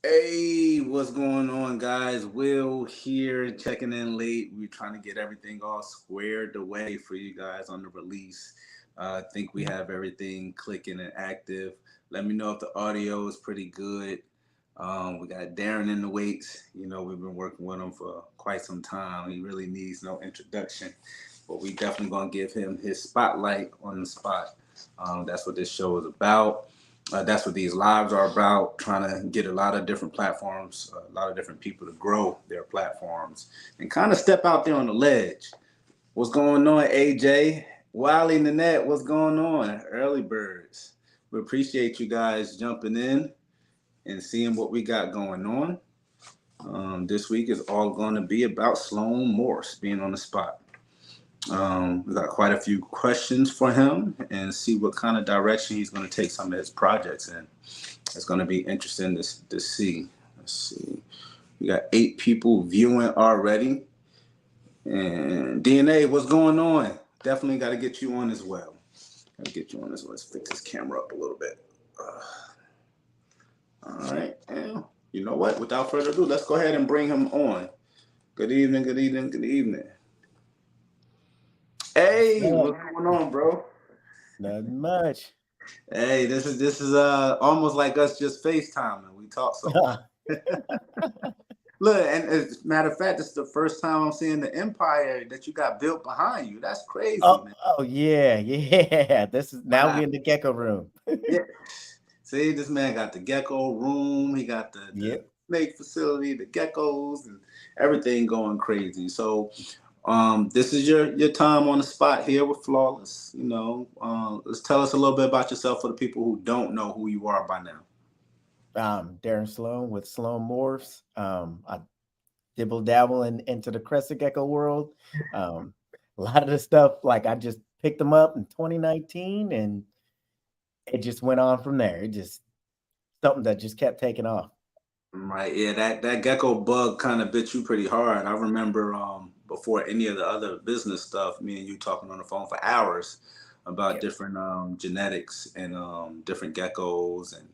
Hey, what's going on, guys? Will here, checking in late. We're trying to get everything all squared away for you guys on the release. I think we have everything clicking and active. Let me know if the audio is pretty good. We got Darren in the weights. We've been working with him for quite some time. He really needs no introduction, but we definitely gonna give him his spotlight on the spot. That's what this show is about. That's what these lives are about, trying to get a lot of different platforms, a lot of different people to grow their platforms and kind of step out there on the ledge. What's going on, AJ? Wiley Nanette, what's going on? Early birds. We appreciate you guys jumping in and seeing what we got going on. This week is all going to be about Sloan Morphs being on the spot. We got quite a few questions for him and see what kind of direction he's going to take some of his projects in. It's going to be interesting to see. Let's see. We got 8 people viewing already. And DNA, what's going on? Definitely got to get you on as well. Got to get you on as well. Let's fix this camera up a little bit. All right. And you know what? Without further ado, let's go ahead and bring him on. Good evening, good evening, good evening. Hey, what's going on, bro? Nothing much. Hey, this is almost like us just FaceTiming. We talk so much. Look, and as a matter of fact, this is the first time I'm seeing the empire that you got built behind you. That's crazy, Oh, man. oh yeah, yeah. This is now Wow. we in the gecko room. Yeah. See, this man got the gecko room. He got the Yep. snake facility, the geckos, and everything going crazy. So, this is your time on the spot here with Flawless. Let's tell us a little bit about yourself for the people who don't know who you are by now. Darren Sloan with Sloan Morphs. I dibble dabble into the crescent gecko world. A lot of the stuff like I just picked them up in 2019 and it just went on from there. It just something that just kept taking off. Right, yeah, that gecko bug kind of bit you pretty hard. I remember before any of the other business stuff, me and you talking on the phone for hours about Yep. different genetics and different geckos and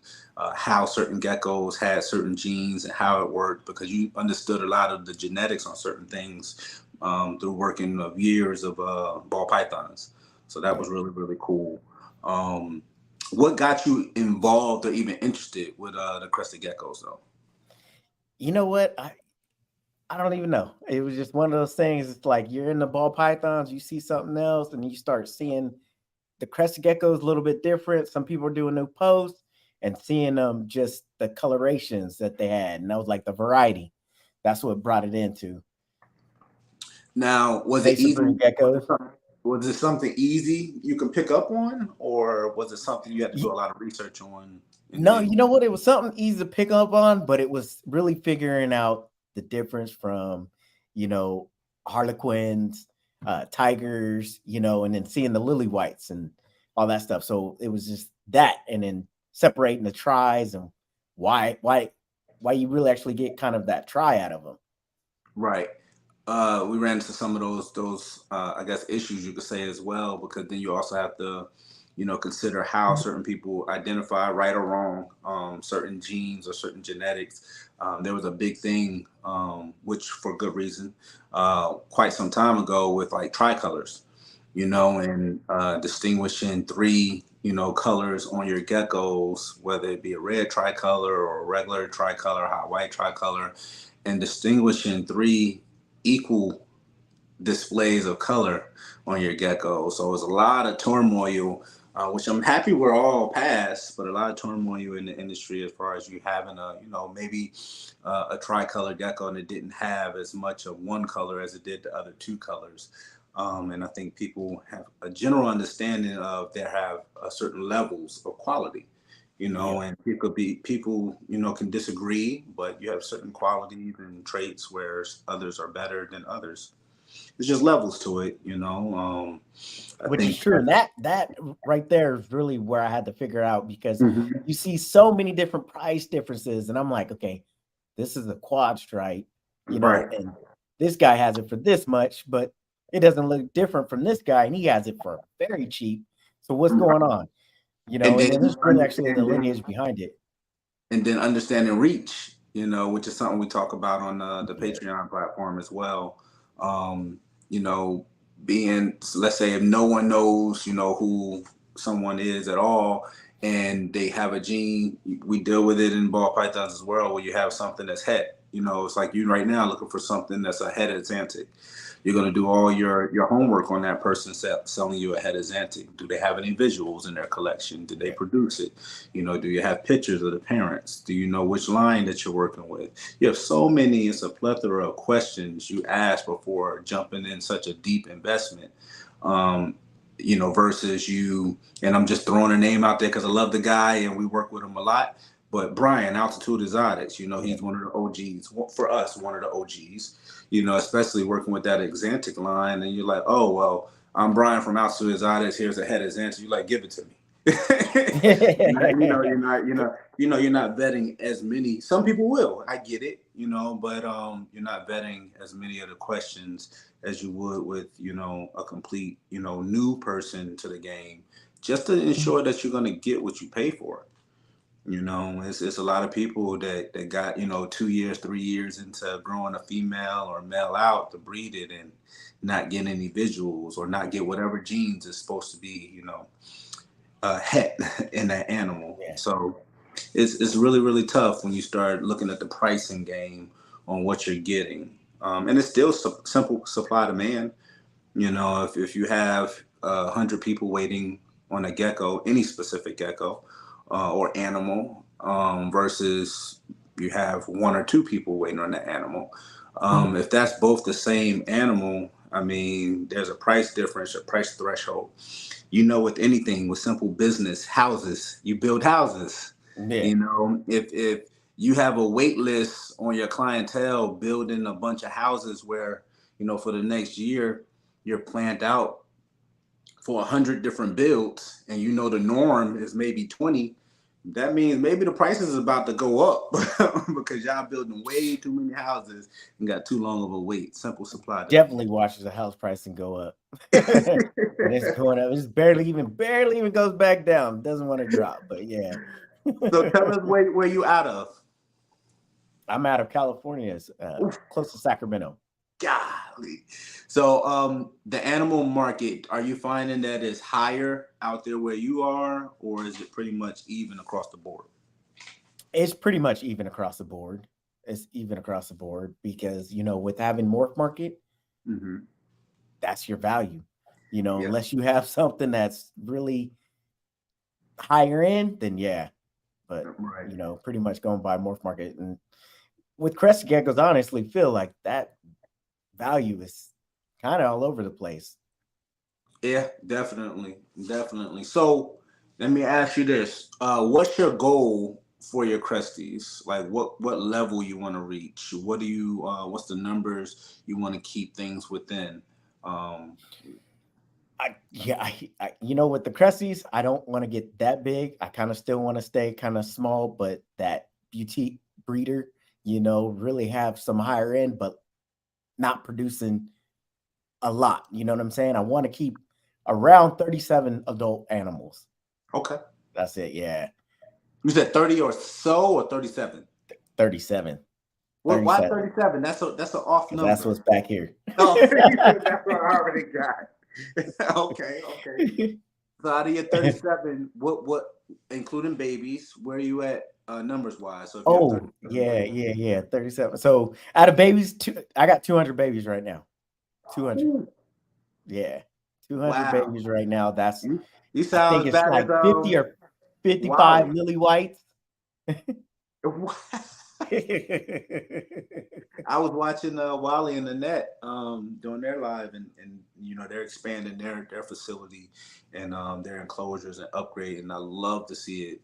how certain geckos had certain genes and how it worked because you understood a lot of the genetics on certain things through working of years of ball pythons. So that was Yep. really, really cool. Um, what got you involved or even interested with the crested geckos though? You know what? I don't even know. It was just one of those things. It's like you're in the ball pythons, you see something else, and you start seeing the crested gecko is a little bit different. Some people are doing new posts and seeing just the colorations that they had, and that was like the variety. That's what brought it into Now, was it face of easy? green geckos. Was it something easy you can pick up on, or was it something you had to do a lot of research on? No, And you know what? It was something easy to pick up on, but it was really figuring out the difference from, you know, harlequins, tigers, and then seeing the lily whites and all that stuff. So it was just that, and then separating the tries and why you really actually get kind of that try out of them. right, we ran into some of those I guess issues you could say as well because then you also have to consider how certain people identify right or wrong certain genes or certain genetics. There was a big thing, which for good reason, quite some time ago with like tricolors, and distinguishing 3 colors on your geckos, whether it be a red tricolor or a regular tricolor, hot white tricolor, and distinguishing 3 equal displays of color on your gecko. So it was a lot of turmoil, which I'm happy we're all past, but a lot of turmoil in the industry as far as you having maybe a tricolor gecko and it didn't have as much of one color as it did the other 2 colors. And I think people have a general understanding of there have certain levels of quality, Yep. and people, can disagree, but you have certain qualities and traits where others are better than others. There's just levels to it, I Which is think. true. And that right there is really where I had to figure out because Mhm. you see so many different price differences, and I'm like, okay, this is a quad stripe, Right. and this guy has it for this much, but it doesn't look different from this guy, and he has it for very cheap. So what's Right. going on? And And then then you there's really actually the understand lineage behind it. and then understanding reach, which is something we talk about on the Yeah. Patreon platform as well. Um, you know, being, let's say, if no one knows, who someone is at all, and they have a gene, we deal with it in ball pythons as well, where you have something that's het. It's like you right now looking for something that's a het Atlantic. You're going to do all your homework on that person selling you a het Atlantic. Do they have any visuals in their collection? Did they Yeah. produce it? Do you have pictures of the parents? Do you know which line that you're working with? You have so many, it's a plethora of questions you ask before jumping in such a deep investment. Um, versus you, and I'm just throwing a name out there because I love the guy and we work with him a lot. But Brian, Altitude Exotics, Yeah. he's one of the OGs for us, one of the OGs. Especially working with that Exantic line, and you're like, oh well, I'm Brian from Altitude Exotics. Here's a head Exantic. You like, give it to me. You're not vetting as many. Some people will. I get it, but you're not vetting as many of the questions as you would with a complete new person to the game, just to ensure that you're going to get what you pay for. It's a lot of people that got 2 years, 3 years into growing a female or male out to breed it and not get any visuals or not get whatever genes is supposed to be het in that animal. Yeah. So it's really really tough when you start looking at the pricing game on what you're getting, and it's still simple supply demand. If you have 100 people waiting on a gecko, any specific gecko or animal, versus you have one or two people waiting on the animal. If that's both the same animal, I mean, there's a price difference, a price threshold. With anything, with simple business, houses, you build houses. Yeah. If you have a wait list on your clientele building a bunch of houses where, for the next year, you're planned out for 100 different builds, and the norm is maybe 20, that means maybe the prices is about to go up because y'all building way too many houses and got too long of a wait. Simple supply demand. Definitely watches the house pricing go up. When it's going up, it's barely even goes back down. Doesn't want to drop, but yeah. So tell us where you out of. I'm out of California, close to Sacramento. Golly. So the animal market, are you finding that it's higher out there where you are, or is it pretty much even across the board? It's pretty much even across the board. It's even across the board because with having Morph Market, Mm-hmm. that's your value. Yeah. Unless you have something that's really higher end, then yeah. But Right. pretty much going by Morph Market. And with crested geckos, I honestly feel like that value is kind of all over the place. Yeah, definitely, definitely. So let me ask you this: what's your goal for your Cresties? Like, what level you want to reach? What do you? What's the numbers you want to keep things within? Um, With the Cresties, I don't want to get that big. I kind of still want to stay kind of small, but that beauty breeder, really have some higher end, but not producing a lot. You know what I'm saying? I want to keep around 37 adult animals. okay, That's it. Yeah. you said 30 or so, or 37. 37. What? Why 37. 37? That's an off Because that's number. what's back here. Oh, that's what I already got. Okay, okay. So out of your 37, what, including babies, where are you at numbers wise? So if you have Oh, 37, what yeah, are you? yeah, yeah. 37. So out of babies, I got 200 babies right now. 200. Ooh, Yeah. 200 wow. babies right now. You I sound think as it's bad as like 50 or 55 Wally. lily whites. I was watching Wally and Annette doing their live, and they're expanding their facility and their enclosures and upgrading. I love to see it.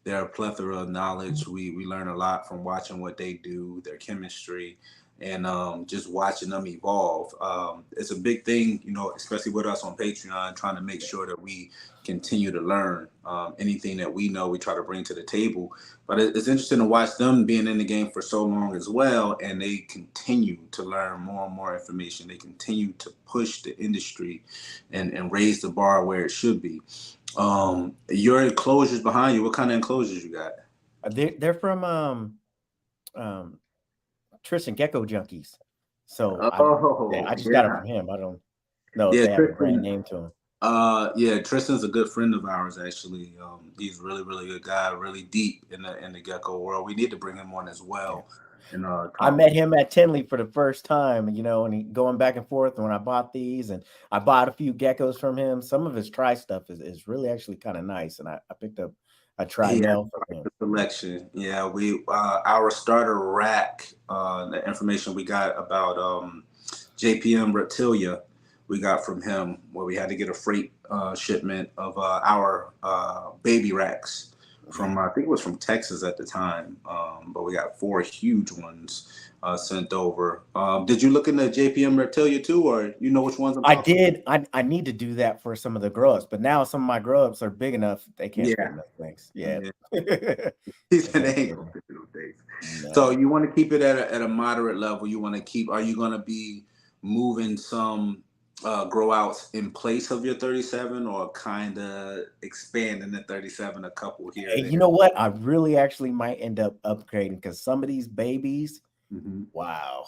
They're a plethora of knowledge. We learn a lot from watching what they do, their chemistry, and just watching them evolve. It's a big thing, especially with us on Patreon, trying to make sure that we continue to learn. Anything that we know, we try to bring to the table. But it's interesting to watch them being in the game for so long as well, and they continue to learn more and more information. They continue to push the industry and raise the bar where it should be. Your enclosures behind you, what kind of enclosures you got? They're from um Tristan Gecko Junkies. So yeah, Oh I just got it yeah, from him. I don't know if yeah. they have a brand Tristan. name to them. Yeah, Tristan's a good friend of ours actually. He's really, really good guy, really deep in the gecko world. We need to bring him on as Yeah. well and I talk met more. him at Tinley for the first time, and he going back and forth. And when I bought these, and I bought a few geckos from him, some of his tri stuff is really actually kind of nice. And I picked up a tri He has male from quite him. the selection. Yeah, we our starter rack, the information we got about JPM Reptilia, we got from him where we had to get a freight shipment of our baby racks Yeah. from I think it was from Texas at the time, but we got four huge ones sent over. Did you look into JPM Reptilia too, or you know which ones I'm I talking about? did. I need to do that for some of the grow ups, but now some of my grow ups are big enough they can't fit Yeah, in those things. Yeah. yeah. He They said they can't ain't fit gonna in. fit those days. So No. you want to keep it at a moderate level. You want to keep. Are you going to be moving some grow outs in place of your 37, or kind of expanding the 37 a couple here or Hey, you there? know what? I really actually might end up upgrading because some of these babies, Hmm. wow.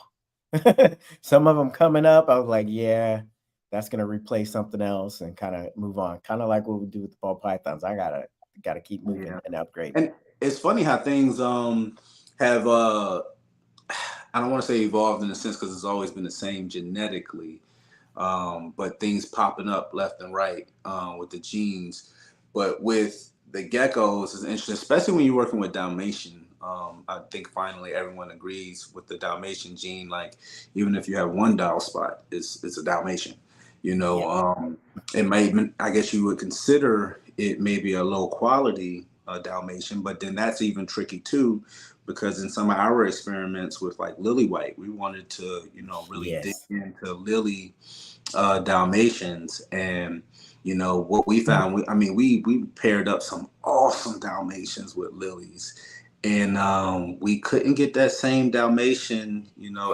Some of them coming up, I was like, yeah, that's gonna replace something else and kind of move on. Kind of like what we do with the ball pythons. I gotta keep moving Yeah, and upgrading. and it's funny how things have I don't want to say evolved in a sense because it's always been the same genetically, but things popping up left and right with the genes. But with the geckos, it's interesting, especially when you're working with Dalmatian. I think finally everyone agrees with the Dalmatian gene. Like even if you have one Dal spot, it's a Dalmatian. You Yeah. know, it may I guess you would consider it maybe a low quality Dalmatian, but then that's even tricky too because in some of our experiments with like lily white, we wanted to, really dig Yes. into lily Dalmatians, and what we found. We paired up some awesome Dalmatians with lilies, and we couldn't get that same Dalmatian,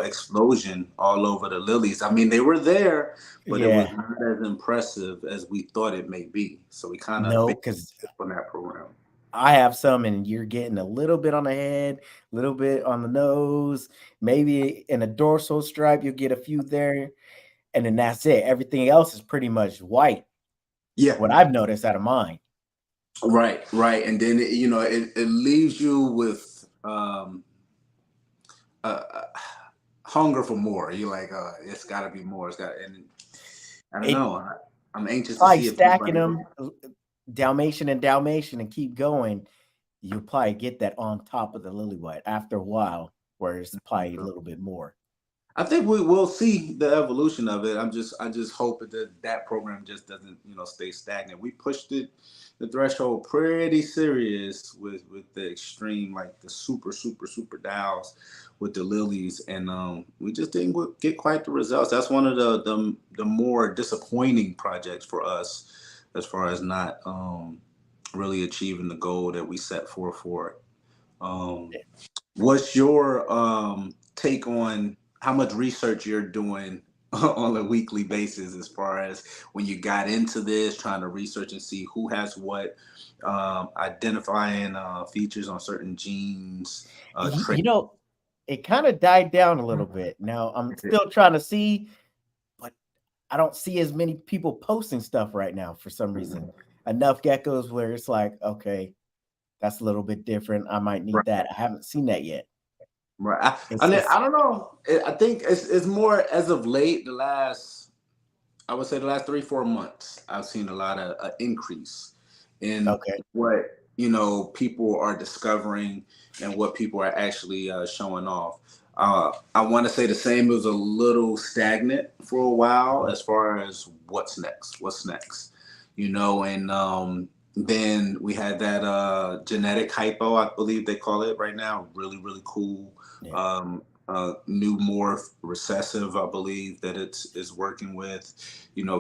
explosion all over the lilies. I mean, they were there, but it was Yeah. not as impressive as we thought it may be. So we kind of No, based because on that program. I have some, and you're getting a little bit on the head, a little bit on the nose, maybe in a dorsal stripe. You'll get a few there, and then that's it. Everything else is pretty much white. Yeah. What I've noticed out of mine. Right, right, and then it leaves you with uh, hunger for more. You're like, it's got to be more. It's got, and I don't It know. I'm anxious to Probably see if stacking anybody. them Dalmatian and keep going, you'll probably get that on top of the lily white after a while, where it's probably a little bit more. I think we will see the evolution of it. I just hope that program just doesn't stay stagnant. We pushed the threshold pretty serious with the extreme, like the super dials with the lilies, and we just didn't get quite the results. That's one of the more disappointing projects for us, as far as not really achieving the goal that we set for it. Um, What's your take on how much research you're doing on a weekly basis, as far as when you got into this, trying to research and see who has what, identifying features on certain genes, You traits? know, it kind of died down a little bit. Now I'm still trying to see, but I don't see as many people posting stuff right now for some reason. Enough geckos where it's like, okay, that's a little bit different. I might need Right. that. I haven't seen that yet. Right. I It's mean, it's I don't know. I think it's more as of late, I would say the last 3 4 months, I've seen a lot of increase in okay. what people are discovering and what people are actually showing off. I want to say the same was a little stagnant for a while Mhm. as far as what's next, and then we had that genetic hypo, I believe they call it right now, really really cool. Yeah, New morph recessive, I believe that it's is working with.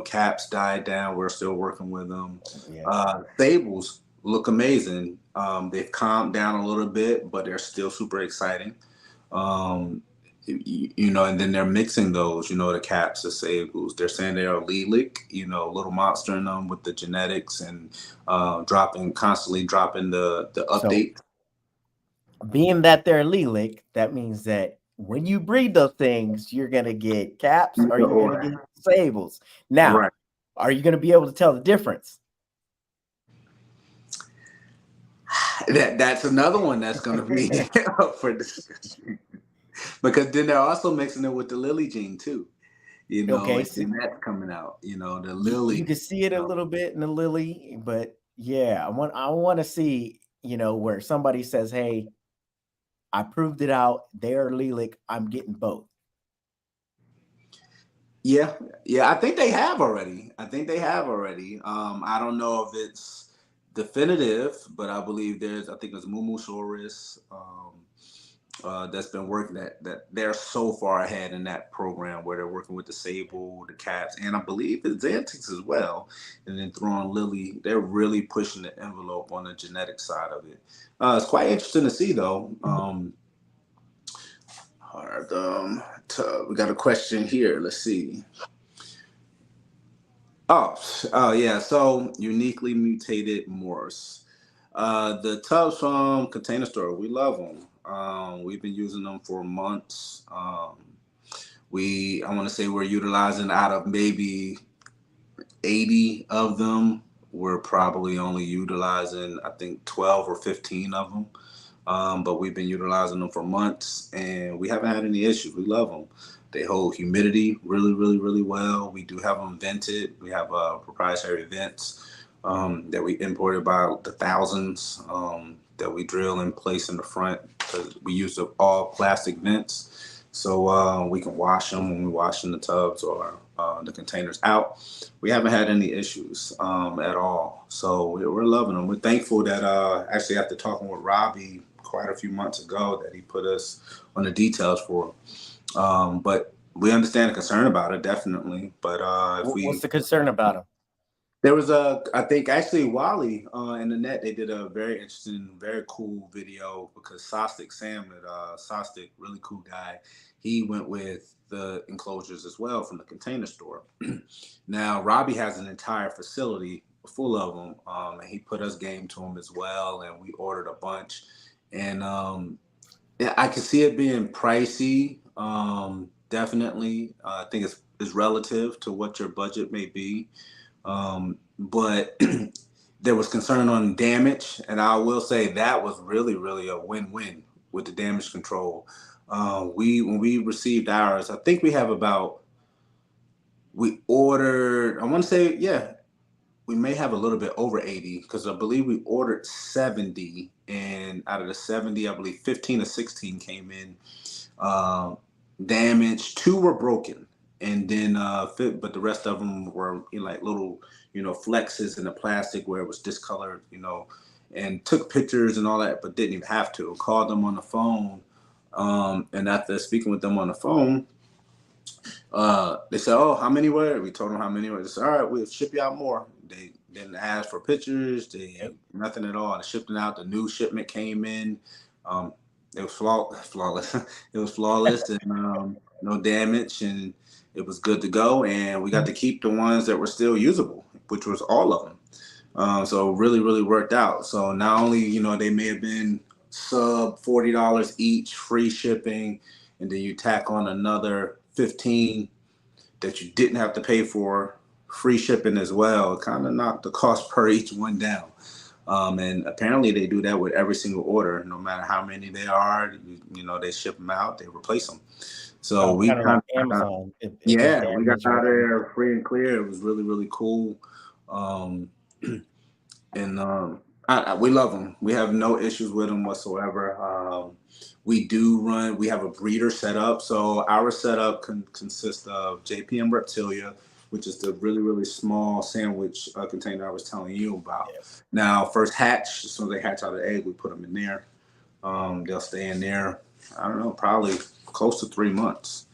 Caps died down. We're still working with them. yeah. Fables look amazing. They've calmed down a little bit, but they're still super exciting. Um, and then they're mixing those, the caps, the sables. They're saying they are Lelik, little monster in them with the genetics, and constantly dropping the So update. being that they're allelic, that means that when you breed those things, you're gonna get caps or you're gonna get disables. Now, Right. are you gonna be able to tell the difference? That's another one that's going to be up for discussion because then they're also mixing it with the Lily gene too. Okay, And so then that's coming out. The you Lily. can see it a little bit in the lily, but yeah, I want to see, where somebody says, "Hey, I proved it out. They're allelic. I'm getting both." Yeah, yeah. I think they have already. I think they have already. I don't know if it's definitive, but I believe there's. I think it's Mumusaurus. That's been working that they're so far ahead in that program where they're working with the sable, the caps, and I believe the Xantix as well. And then throwing Lily, they're really pushing the envelope on the genetic side of it. It's quite interesting to see though. Hard, we got a question here. Let's see. Oh, yeah. So uniquely mutated Morphs. The tubs from Container Store, we love them. We've been using them for months. I want to say we're utilizing out of maybe 80 of them. We're probably only utilizing, I think, 12 or 15 of them. But we've been utilizing them for months and we haven't had any issues. We love them. They hold humidity really, really, really well. We do have them vented. We have proprietary vents that we imported by the thousands that we drill and place in the front because we use all plastic vents. So we can wash them when we wash in the tubs or the containers out. We haven't had any issues at all. So we're loving them. We're thankful that actually after talking with Robbie quite a few months ago that he put us on the details for. But we understand the concern about it, definitely. But if What's we the concern about them? there was I think actually Wally in the net, they did a very interesting, very cool video because Sostic Sam, Sostic, really cool guy, he went with the enclosures as well from the Container Store. Now, Robbie has an entire facility full of them, and he put us game to them as well, and we ordered a bunch. And yeah, I can see it being pricey. Definitely, I think it's relative to what your budget may be. But there was concern on damage, and I will say that was really, really a win-win with the damage control. We when we received ours, I think we have about we ordered. I want to say yeah, we may have a little bit over 80 because I believe we ordered 70, and out of the 70, I believe 15 or 16 came in uh, damaged. Two were broken, and then but the rest of them were like little, flexes in the plastic where it was discolored, and took pictures and all that, but didn't even have to. Called them on the phone, and after speaking with them on the phone, they said, "Oh, how many were?" We told them how many were. They said, "All right, we'll ship you out more." They didn't ask for pictures. They Yep. nothing at all. They shipped it out. The new shipment came in. Um, it was flawless. It was flawless and no damage, and it was good to go. And we got to keep the ones that were still usable, which was all of them. So really, really worked out. So not only they may have been sub $40 each, free shipping, and then you tack on another 15 that you didn't have to pay for, free shipping as well. It kind of knocked the cost per each one down. And apparently they do that with every single order, no matter how many they are. They ship them out, they replace them. So Oh, we kind of like kind of, Amazon. If they're yeah, we got damaged or out of whatever. there free and clear. It was really, really cool. Um, and we love them. We have no issues with them whatsoever. We have a breeder setup. So our setup consists of JPM Reptilia, which is the really, really small sandwich container I was telling you about. Yeah. Now, first hatch, as soon as they hatch out of the egg, we put them in there. They'll stay in there, I don't know, probably close to 3 months.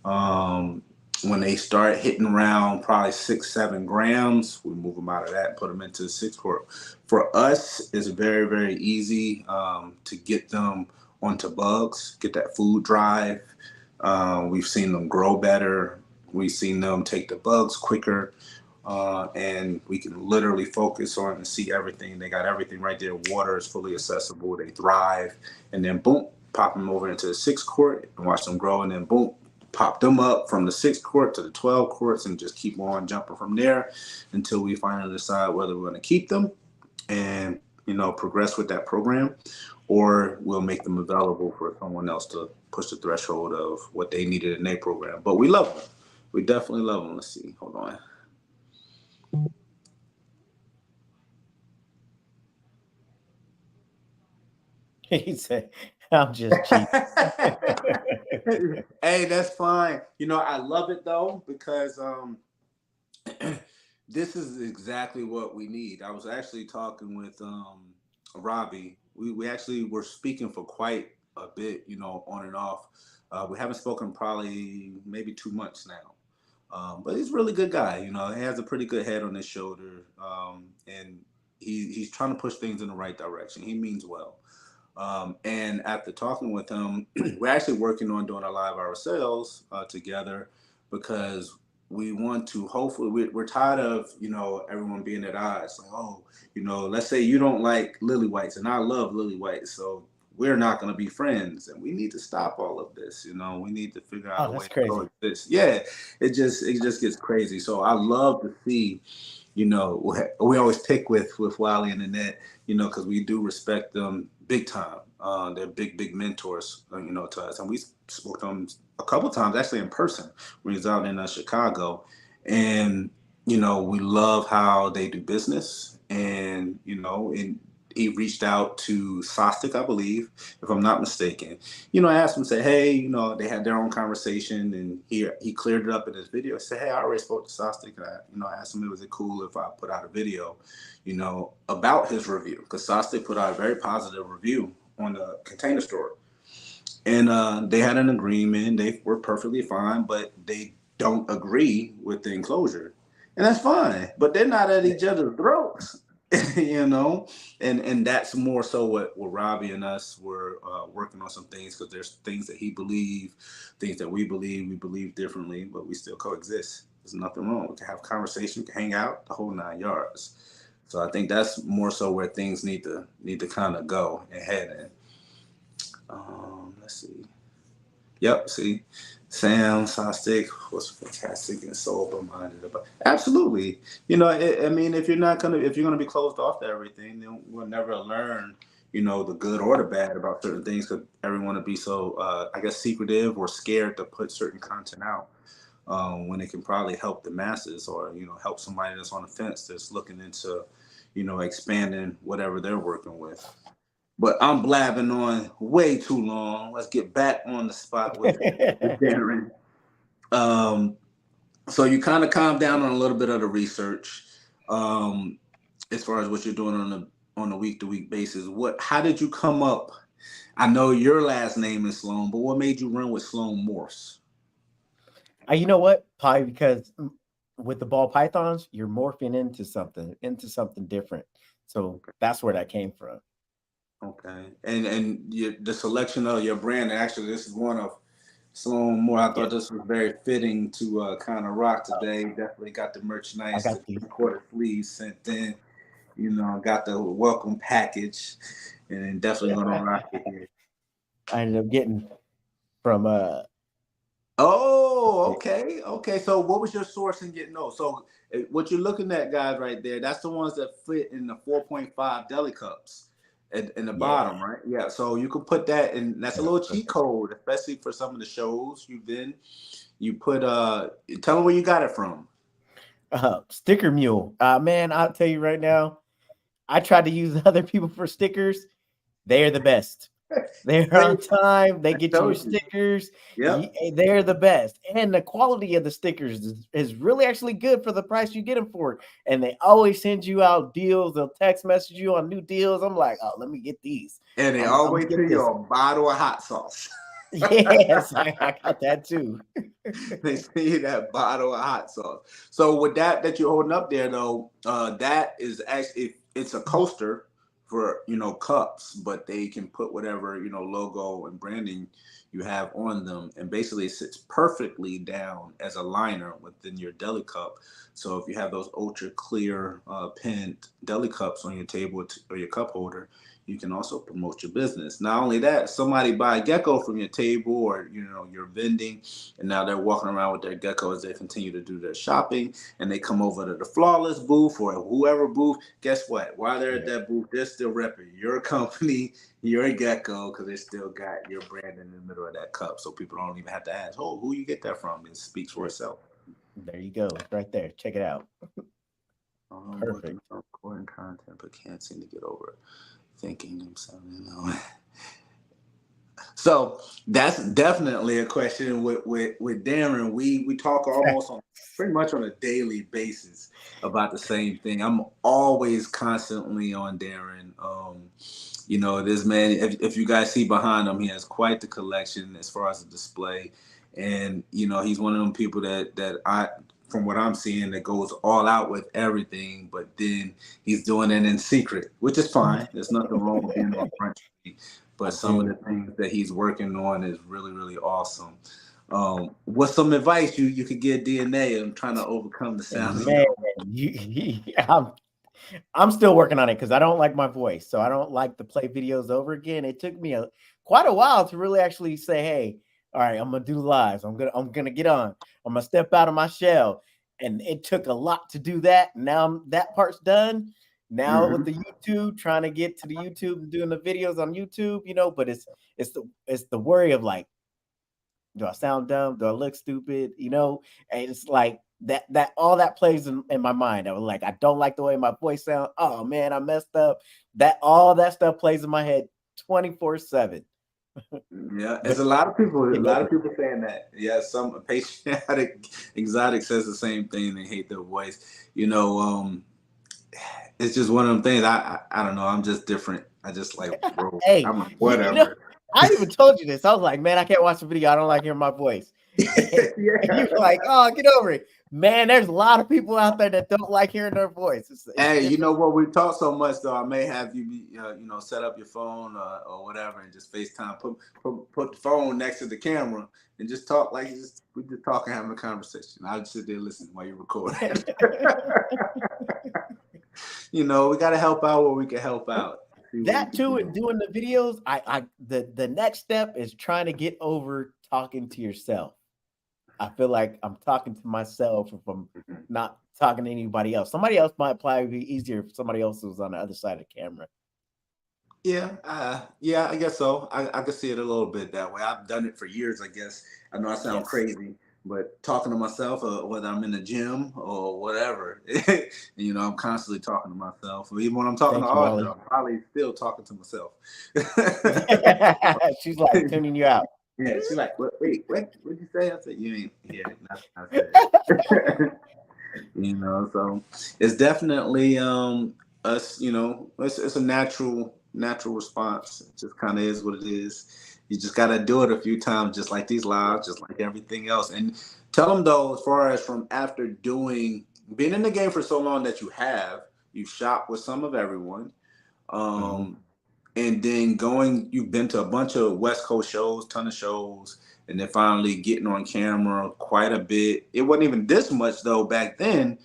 Um, when they start hitting around probably 6-7 grams, we move them out of that and put them into the six quart. For us, it's very, very easy to get them onto bugs, get that food drive. We've seen them grow better. We've seen them take the bugs quicker. and we can literally focus on and see everything. They got everything right there. Water is fully accessible. They thrive, and then boom, pop them over into the 6 court and watch them grow, and then boom, pop them up from the 6 court to the 12 courts, and just keep on jumping from there until we finally decide whether we're going to keep them and progress with that program, or we'll make them available for someone else to push the threshold of what they needed in their program. But we love them. We definitely love them. Let's see. Hold on. He said, I'm just cheap. Hey, that's fine. I love it though because this is exactly what we need. I was actually talking with Robbie. We actually were speaking for quite a bit, on and off. We haven't spoken probably maybe 2 months now. But he's a really good guy. He has a pretty good head on his shoulder, and he's trying to push things in the right direction. He means well. And after talking with him, we're actually working on doing a live ourselves together because we want to. Hopefully, we're tired of everyone being at odds. Like, oh, let's say you don't like lily whites, and I love lily whites, so we're not going to be friends, and we need to stop all of this. We need to figure out Oh, a way that's to crazy. coexist. Yeah, it just gets crazy. So I love to see. We always pick with Wiley and Annette, because we do respect them big time. They're big mentors, to us, and we spoke to them a couple times actually in person when he was out in Chicago, and we love how they do business, and he reached out to Sostic, I believe, if I'm not mistaken. I asked him, say, hey, they had their own conversation, and he cleared it up in his video. I said, hey, I already spoke to Sostic, and I asked him, was it cool if I put out a video, about his review, because Sostic put out a very positive review on the Container Store, and they had an agreement. They were perfectly fine, but they don't agree with the enclosure, and that's fine. But they're not at each other's throats, you know. And that's more so what Robbie and us were working on some things, because there's things that he believe, things that we believe. We believe differently, but we still coexist. There's nothing wrong. We can have conversation, we can hang out, the whole 9 yards. So I think that's more so where things need to kind of go and head in. Let's see. Yep. See, Sam Sostic was fantastic and so open-minded about. Absolutely. I mean, if you're gonna be closed off to everything, then we'll never learn. The good or the bad about certain things, because everyone would be so, I guess, secretive or scared to put certain content out. When it can probably help the masses, or help somebody that's on the fence that's looking into, expanding whatever they're working with. But I'm blabbing on way too long. Let's get back on the spot with Darren. Um, so you kind of calm down on a little bit of the research, um, as far as what you're doing on a week to week basis. How did you come up? I know your last name is Sloan, but what made you run with Sloan Morphs? You know what? Probably because with the ball pythons, you're morphing into something different. So that's where that came from. Okay, and the selection of your brand. Actually, this is one of Sloan Moore. I Yeah, thought this was very fitting to kind of rock today. Definitely got the I merchandise, the got these. quarter sleeves sent in. Got the welcome package, and then definitely gonna rock it here. I ended up getting from Oh, okay, okay. So, what was your source in getting those? So, what you're looking at, guys, right there, that's the ones that fit in the 4.5 deli cups in the yeah. bottom, right? Yeah. So you could put that in. That's a little cheat code, especially for some of the shows you've been. You put tell them where you got it from. Sticker mule. Man, I'll tell you right now, I tried to use other people for stickers. They are the best. They're See, on time. They I get you your told you. stickers. Yep. They're the best. And the quality of the stickers is really actually good for the price you get them for. And they always send you out deals. They'll text message you on new deals. I'm like, oh, let me get these. And they I'm always gonna tell get you this. a bottle of hot sauce. Yes, I got that too. They see that bottle of hot sauce. So with that you're holding up there though, that is actually it's a coaster for cups, but they can put whatever logo and branding you have on them, and basically it sits perfectly down as a liner within your deli cup. So if you have those ultra clear pint deli cups on your table or your cup holder, you can also promote your business. Not only that, somebody buy a gecko from your table, or you're vending, and now they're walking around with their gecko as they continue to do their shopping, and they come over to the Flawless booth or whoever booth. Guess what? While they're at Yeah. that booth, they're still repping your company, your gecko, because they still got your brand in the middle of that cup. So people don't even have to ask, oh, who you get that from? It speaks for Yeah. itself. There you go. It's right there. Check it out. I'm working Perfect. on recording content, but can't seem to get over it. Thinking himself. So that's definitely a question with Darren. We talk almost on pretty much on a daily basis about the same thing. I'm always constantly on Darren. This man, if you guys see behind him, he has quite the collection as far as the display. And he's one of them people that I, from what I'm seeing, that goes all out with everything, but then he's doing it in secret, which is fine. There's nothing wrong with being on front street, I but some of the do. things that he's working on is really, really awesome. What's some advice you could give DNA? I'm trying to overcome the sound of Man, your. I'm still working on it because I don't like my voice, so I don't like to play videos over again. It took me quite a while to really actually say, "Hey, all right, I'm gonna do lives. I'm gonna get on. I'm gonna step out of my shell." And it took a lot to do that. Now that part's done. Now with Mhm. the YouTube, trying to get to the YouTube and doing the videos on YouTube, but it's the worry of like, do I sound dumb? Do I look stupid? And it's like that all that plays in my mind. I was like, I don't like the way my voice sounds. Oh man, I messed up. That all that stuff plays in my head 24/7. Yeah, it's But a get lot over of people saying that. Yeah, some patriotic exotic says the same thing. They hate their voice. It's just one of them things. I don't know. I'm just different. I just like it. roll. Hey, I'm like you know, whatever. I even told you this. I was like, man, I can't watch the video. I don't like hearing my voice. And Yeah. you're like, oh, get over it. Man, there's a lot of people out there that don't like hearing their voice. It's Hey, you know different. what? We talk so much though. I may have you be, set up your phone or whatever, and just FaceTime. Put the phone next to the camera and just talk like we just talking, having a conversation. I'll just sit there listening while you record. We got to help out where we can help out. See what we That can too, and do. doing the videos, the next step is trying to get over talking to yourself. I feel like I'm talking to myself if I'm Mhm. not talking to anybody else. Somebody else might probably be easier if somebody else was on the other side of the camera. Yeah, I guess so. I can see it a little bit that way. I've done it for years, I guess. I know I sound Yes. crazy, but talking to myself, whether I'm in the gym or whatever, I'm constantly talking to myself. Or even when I'm talking to Thank you, Audra, Ollie. I'm probably still talking to myself. She's like tuning you out. Yeah, she's like, wait, what'd you say? I said, you ain't hear nothing I said. So it's definitely us, it's a natural response. It just kind of is what it is. You just got to do it a few times, just like these lives, just like everything else. And tell them though, as far as from after being in the game for so long that you've shot with some of everyone. Mhm. um and then you've been to a bunch of West Coast shows, ton of shows, and then finally getting on camera quite a bit. It wasn't even this much though back then.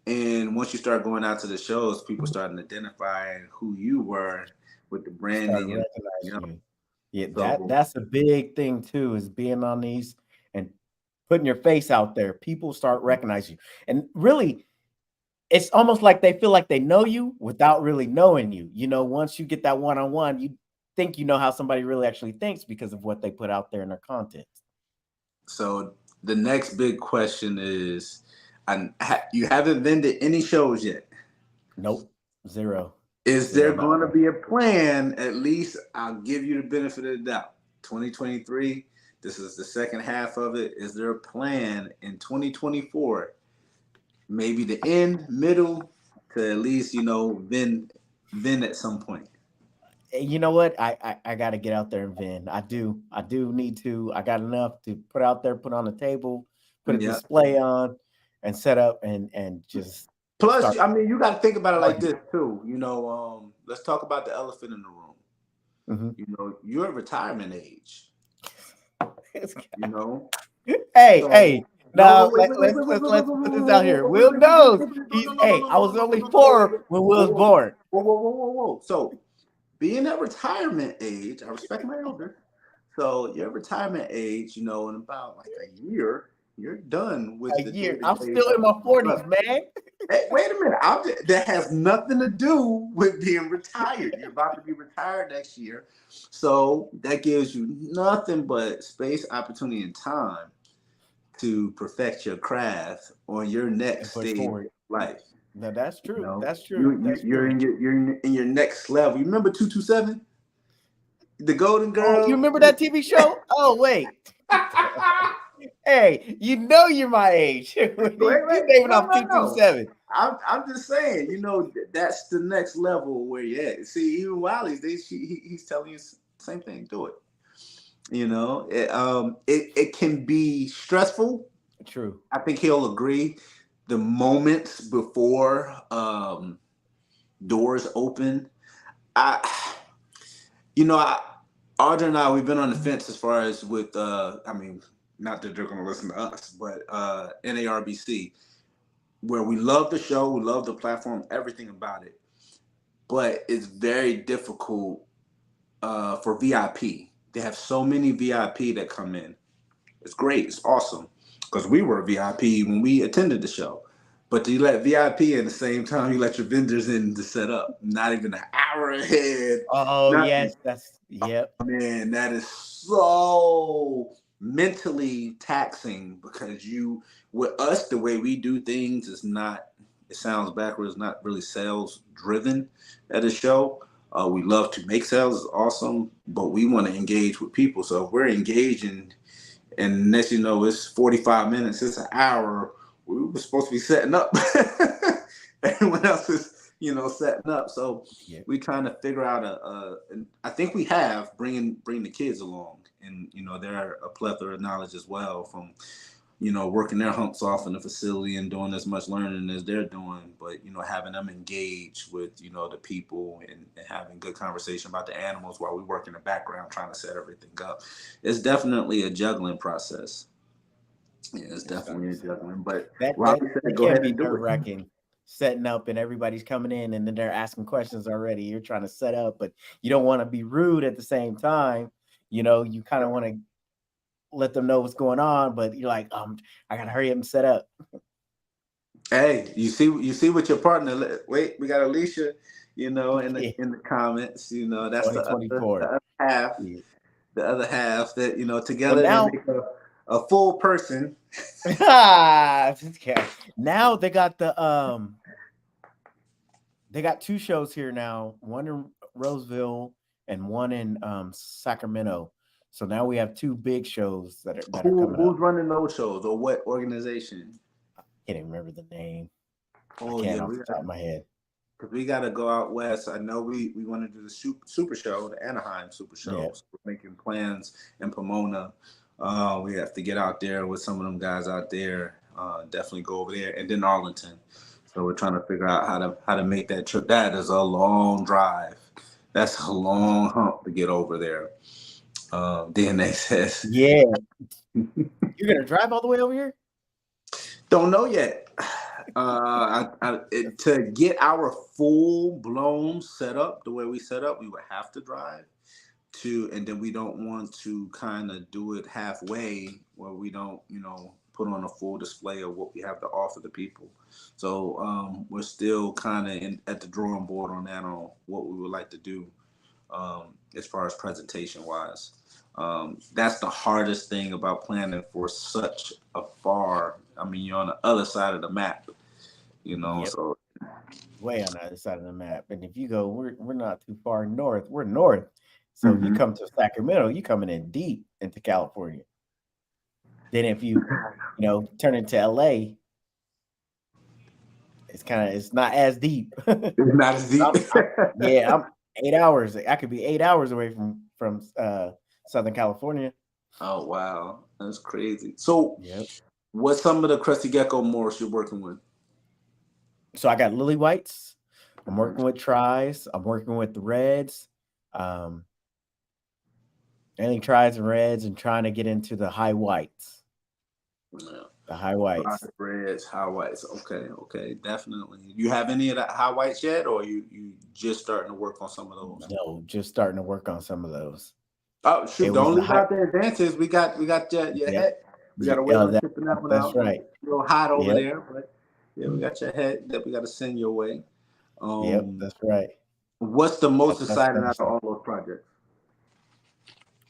And once you start going out to the shows, people starting identifying who you were with the Start branding and recognizing you. Yeah, so that's a big thing too, is being on these and putting your face out there. People start recognizing you. And really, it's almost like they feel like they know you without really knowing you. Once you get that one-on-one, you think you know how somebody really actually thinks because of what they put out there in their content. so the next big question is, you haven't been to any shows yet. Nope. Zero. Is there Zero, not going to one. be a plan? At least I'll give you the benefit of the doubt. 2023, this is the second half of it. Is there a plan in 2024? Maybe the end, middle, to at least then at some point. You know what? I got to get out there and vend. I do need to. I got enough to put out there, put on the table, put a Yeah. display on, and set up and just Plus, start I mean, you got to think about it like partying. this too. Let's talk about the elephant in the room. Mhm. You're at retirement age. You know, Hey, so hey, no, now wait, wait, wait, wait, wait, let's wait, wait, put wait, this wait, out wait, here. wait, Will wait, wait, knows wait, wait, no, he's no, no, no, hey, no, I no, was no, no, only no, no, wait, wait, four when Will was whoa, born. whoa, whoa, whoa, whoa, whoa. So being at retirement age, I respect my elders. So your retirement age, in about like a year, you're done A with the day year. to I'm day. still in my 40s, man. Hey, wait a minute. That has nothing to do with being retired. You're about to be retired next year. So that gives you nothing but space, opportunity, and time to perfect your craft on your And next push stage of forward. life. No, that's You true. know, That's true. That's you're true. in your next level. You remember 227, the Golden Oh, you Girls? remember that TV show? Oh, wait. Hey, you know you're my age. Wait, You wait, naming no, off no, no. 227. I'm just saying, that's the next level where you're at. See, even Wiley's, he's telling you the same thing. Do it. It can be stressful. True. I think he'll agree. The moments before doors open, I, you know, I, Audra and I, we've been on the fence as far as with, I mean, not that they're going to listen to us, but NARBC, where we love the show, we love the platform, everything about it, but it's very difficult for VIP. They have so many VIP that come in. It's great, it's awesome, because we were VIP when we attended the show. But you let VIP in the same time you let your vendors in to set up. Not even an hour ahead. Oh, Nothing. yes. That's, yep. Man, that is so mentally taxing because with us, the way we do things is not, it sounds backwards, not really sales driven at a show. We love to make sales, is awesome, but we want to engage with people. So if we're engaging, and next you know, it's 45 minutes, it's an hour, we were supposed to be setting up. Everyone else is, setting up. So Yep. we trying to figure out and I think we have bring the kids along, and they're a plethora of knowledge as well from working their humps off in the facility and doing as much learning as they're doing, but having them engage with the people, and having good conversation about the animals while we work in the background trying to set everything up. It's definitely a juggling process. Yeah, it's It's definitely a it's juggling, but that Robbie that said that go can ahead be and do nerve it. wracking. Setting up and everybody's coming in and then they're asking questions already. You're trying to set up, but you don't want to be rude at the same time. You kind of want to let them know what's going on, but you're like, I gotta hurry up and set up. Hey, you see what your partner. Wait, we got Alicia. In the Yeah, comments. That's the 2024. other half. Yeah. The other half that Well, together they now, make a full person. okay. Now they got two shows here now, one in Roseville and one in Sacramento. So now we have two big shows that are coming up. Who's running those shows or what organization? Can't even remember the name. I Oh can't yeah, off the top of my head. because we got to go out west. I know we want to do the super show, the Anaheim Super Yeah. Show. So we're making plans in Pomona. We have to get out there with some of them guys out there. Definitely go over there, and then Arlington. So we're trying to figure out how to make that trip. That is a long drive. That's a long hump to get over there. DNA says, Yeah. You're gonna drive all the way over here? don't know yet. To get our full blown setup the way we set up, we would have to drive and then we don't want to kind of do it halfway where we don't, put on a full display of what we have to offer the people. So we're still kind of at the drawing board on that, on what we would like to do as far as presentation wise. That's the hardest thing about planning for such a far. I mean, you're on the other side of the map, Yep. So Way on the other side of the map. And if you go, we're not too far north. We're north. So if you mhm. come to Sacramento, you coming in deep into California. Then if you turn into LA, it's not as deep. It's not as deep. Yeah, I'm 8 hours. I could be 8 hours away from Southern California. Oh wow, that's crazy. So, Yep. what's some of the crusty gecko morphs you're working with? So I got lily whites. I'm Mhm. working with tries. I'm working with the reds. Um, any tries and reds, and trying to get into the high whites. Yeah. The high Fried whites. reds, high whites. Okay, okay, definitely. You have any of that high whites yet, or you just starting to work on some of those? No, just starting to work on some of those. Oh It shoot! was Don't the leave high. out the advances. We got your Yep. head. We got to wait on That, shipping that one that's out. right. It's a little hot over Yep. there, but yeah, we got your head that we got to send your way. Yep. Um, That's right. what's the most That's exciting out of finishing. all those projects?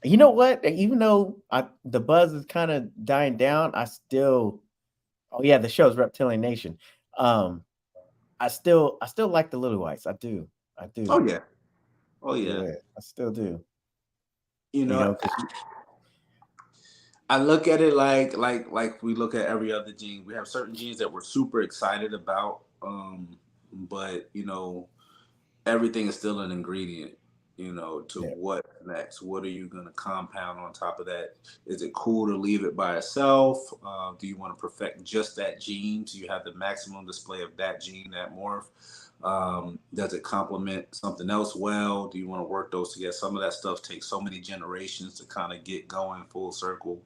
You know what? Even though the buzz is kind of dying down, I still. Oh yeah, the show's Reptilian Nation. Um, I still like the Little Whites. I do. I do. Oh yeah, oh yeah. Yeah, I still do. You You know, know, because I look at it like we look at every other gene. We have certain genes that we're super excited about, but everything is still an ingredient, to yeah, what next. What are you going to compound on top of that? Is it cool to leave it by itself? Do you want to perfect just that gene so you have the maximum display of that gene, that morph? Does it complement something else well? Do you want to work those together? Some of that stuff takes so many generations to kind of get going full circle.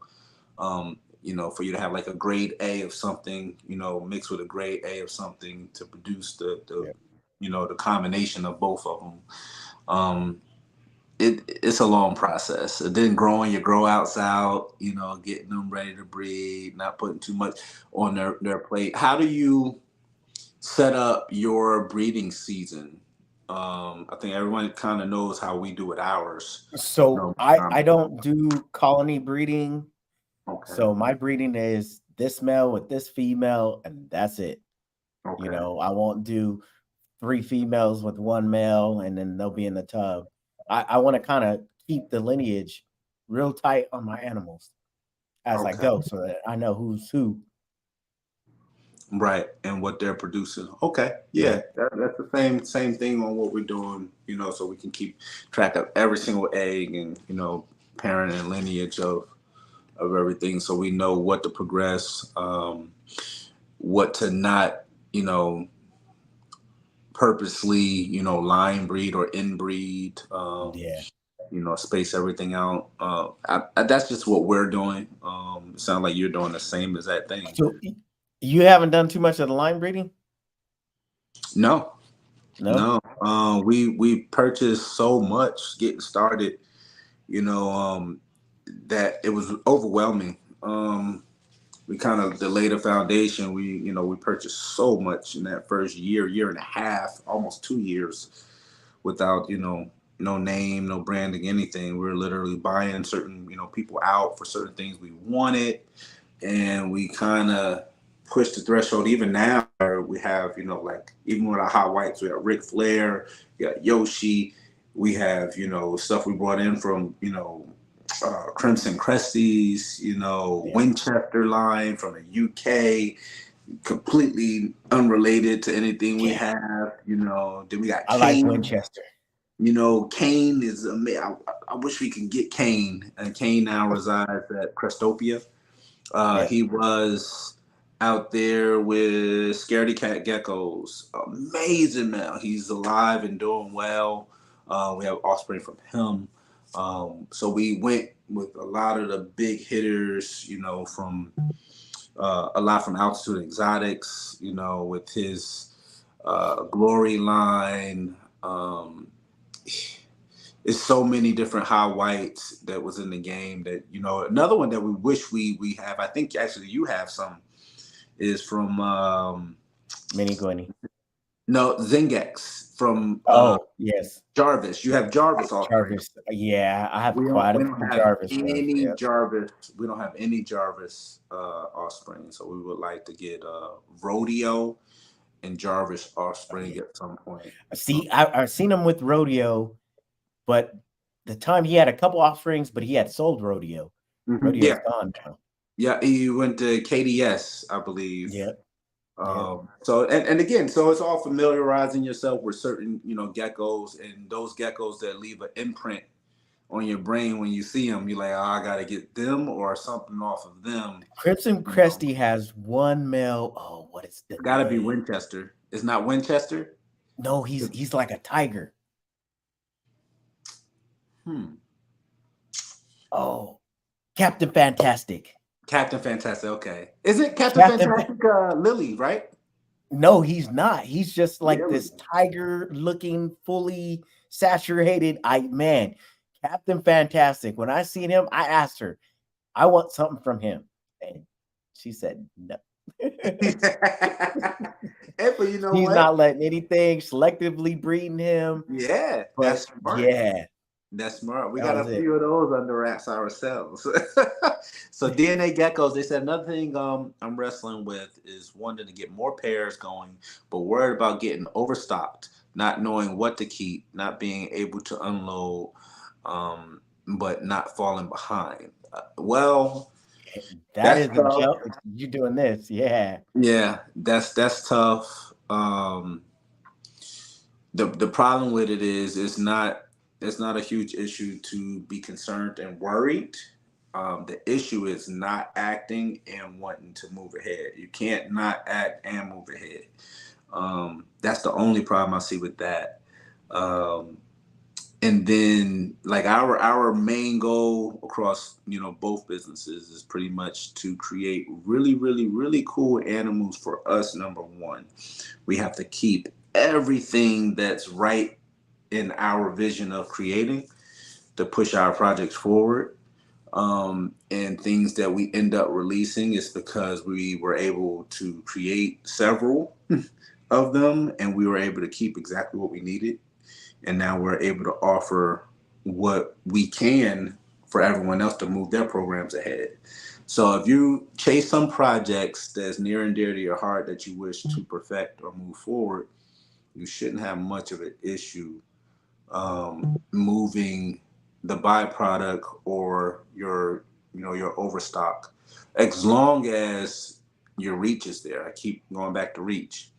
For you to have like a grade A of something, mixed with a grade A of something to produce yeah. the combination of both of them. Um, it's a long process. And then growing your grow outs out, getting them ready to breed, not putting too much on their plate. How do you set up your breeding season? I think everyone kind of knows how we do it ours. So I Um, don't do colony breeding. okay, So my breeding is this male with this female, and that's it. okay, I won't do three females with one male, and then they'll be in the tub. I want to kind of keep the lineage real tight on my animals as I okay. go, so that I know who's who. Right, and what they're producing. Okay, Yeah, yeah, that's the same thing on what we're doing. So we can keep track of every single egg and parent and lineage of everything, so we know what to progress, what to not, you know, purposely, line breed or inbreed. yeah. Space everything out. That's just what we're doing. It sounds like you're doing the same as that thing. So you haven't done too much of the line breeding, No, no? no. We purchased so much getting started, you know, um, that it was overwhelming. We kind of delayed a foundation. We purchased so much in that first year and a half, almost 2 years, without no name, no branding, anything. We were literally buying certain people out for certain things we wanted, and we kind of pushed the threshold. Even now, we have like even with our hot whites, we have Ric Flair, we got Yoshi, we have stuff we brought in from Crimson Cresties, Yeah. Winchester line from the UK, completely unrelated to anything we Yeah. have. Then we got I like Kane. Winchester. Kane is amazing. I wish we could get Kane, and Kane now resides at Crestopia. Yeah. He was out there with Scaredy Cat Geckos. Amazing man. He's alive and doing well. We have offspring from him. So we went with a lot of the big hitters, from a lot from Altitude Exotics, with his Glory line. It's so many different high whites that was in the game that another one that we wish we have. I think actually you have some is from Mini Gwenny. no Zingex from Oh, yes. Jarvis. You have Jarvis offspring. Jarvis. Yeah, I have We don't quite a we don't few have Jarvis ones. any Yeah. Jarvis. We don't have any Jarvis offspring. So we would like to get Rodeo and Jarvis Oh, offspring yeah. at some point. See, I've seen him with Rodeo, but the time he had a couple offerings, but he had sold Rodeo. Rodeo's Yeah, gone now. yeah. He went to KDS, I believe. Yep. Yep. So and again, so it's all familiarizing yourself with certain geckos, and those geckos that leave an imprint on your brain when you see them. You're like, oh, I gotta get them or something off of them. Crimson You know, Cresty has one male. Oh, what is the gotta be name? Winchester. It's not Winchester. No, he's like a tiger. Hmm. Oh, Captain Fantastic. Captain Fantastic. Okay. Is it Captain Captain Fantastic? Lily, right? No, he's not. He's just like Really? this tiger looking, fully saturated. Man, Captain Fantastic. When I seen him, I asked her, I want something from him. And she said no. Hey, but you know He's what? not letting anything selectively breeding him. Yeah, But that's smart. yeah, That's smart. We that got was a it. few of those under wraps ourselves. So DNA geckos, they said another thing I'm wrestling with is wanting to get more pairs going, but worried about getting overstocked, not knowing what to keep, not being able to unload, but not falling behind. Well, That that's is a tough. joke. You doing this. Yeah. Yeah, that's tough. The problem with it is it's not a huge issue to be concerned and worried. The issue is not acting and wanting to move ahead. You can't not act and move ahead. That's the only problem I see with that. Um, and then like our main goal across both businesses is pretty much to create really really really cool animals for us. Number one, we have to keep everything that's right in our vision of creating to push our projects forward. And things that we end up releasing is because we were able to create several of them and we were able to keep exactly what we needed. And now we're able to offer what we can for everyone else to move their programs ahead. So if you chase some projects that's near and dear to your heart that you wish to perfect or move forward, you shouldn't have much of an issue moving the byproduct or your overstock, as long as your reach is there. I keep going back to reach.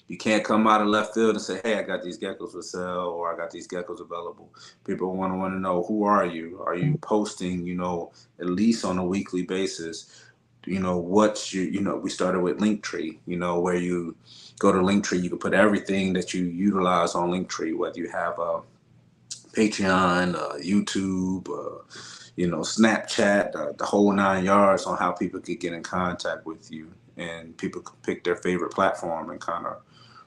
You can't come out of left field and say, "Hey, I got these geckos for sale," or "I got these geckos available." People want to know, who are you? Are you posting, at least on a weekly basis? What's we started with Linktree, where you go to Linktree, you can put everything that you utilize on Linktree, whether you have a Patreon, YouTube, Snapchat, the whole 9 yards, on how people could get in contact with you, and people could pick their favorite platform and kind of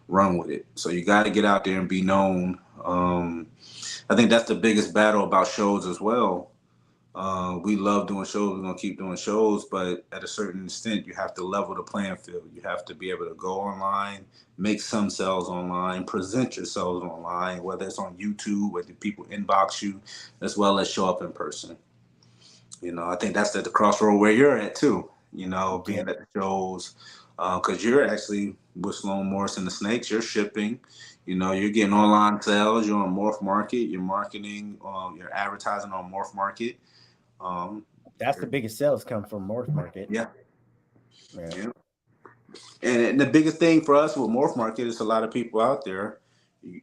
run with it. So you got to get out there and be known. I think that's the biggest battle about shows as well. We love doing shows. We're gonna keep doing shows, but at a certain extent, you have to level the playing field. You have to be able to go online, make some sales online, present yourselves online, whether it's on YouTube, whether people inbox you, as well as show up in person. I think that's at the crossroad where you're at too. Yeah. Being at the shows, because you're actually with Sloan Morris and the Snakes. You're shipping. You're getting online sales. You're on Morph Market. You're marketing. You're advertising on Morph Market. Um, That's the biggest sales come from Morph Market. yeah, Yeah. yeah. And the biggest thing for us with Morph Market is a lot of people out there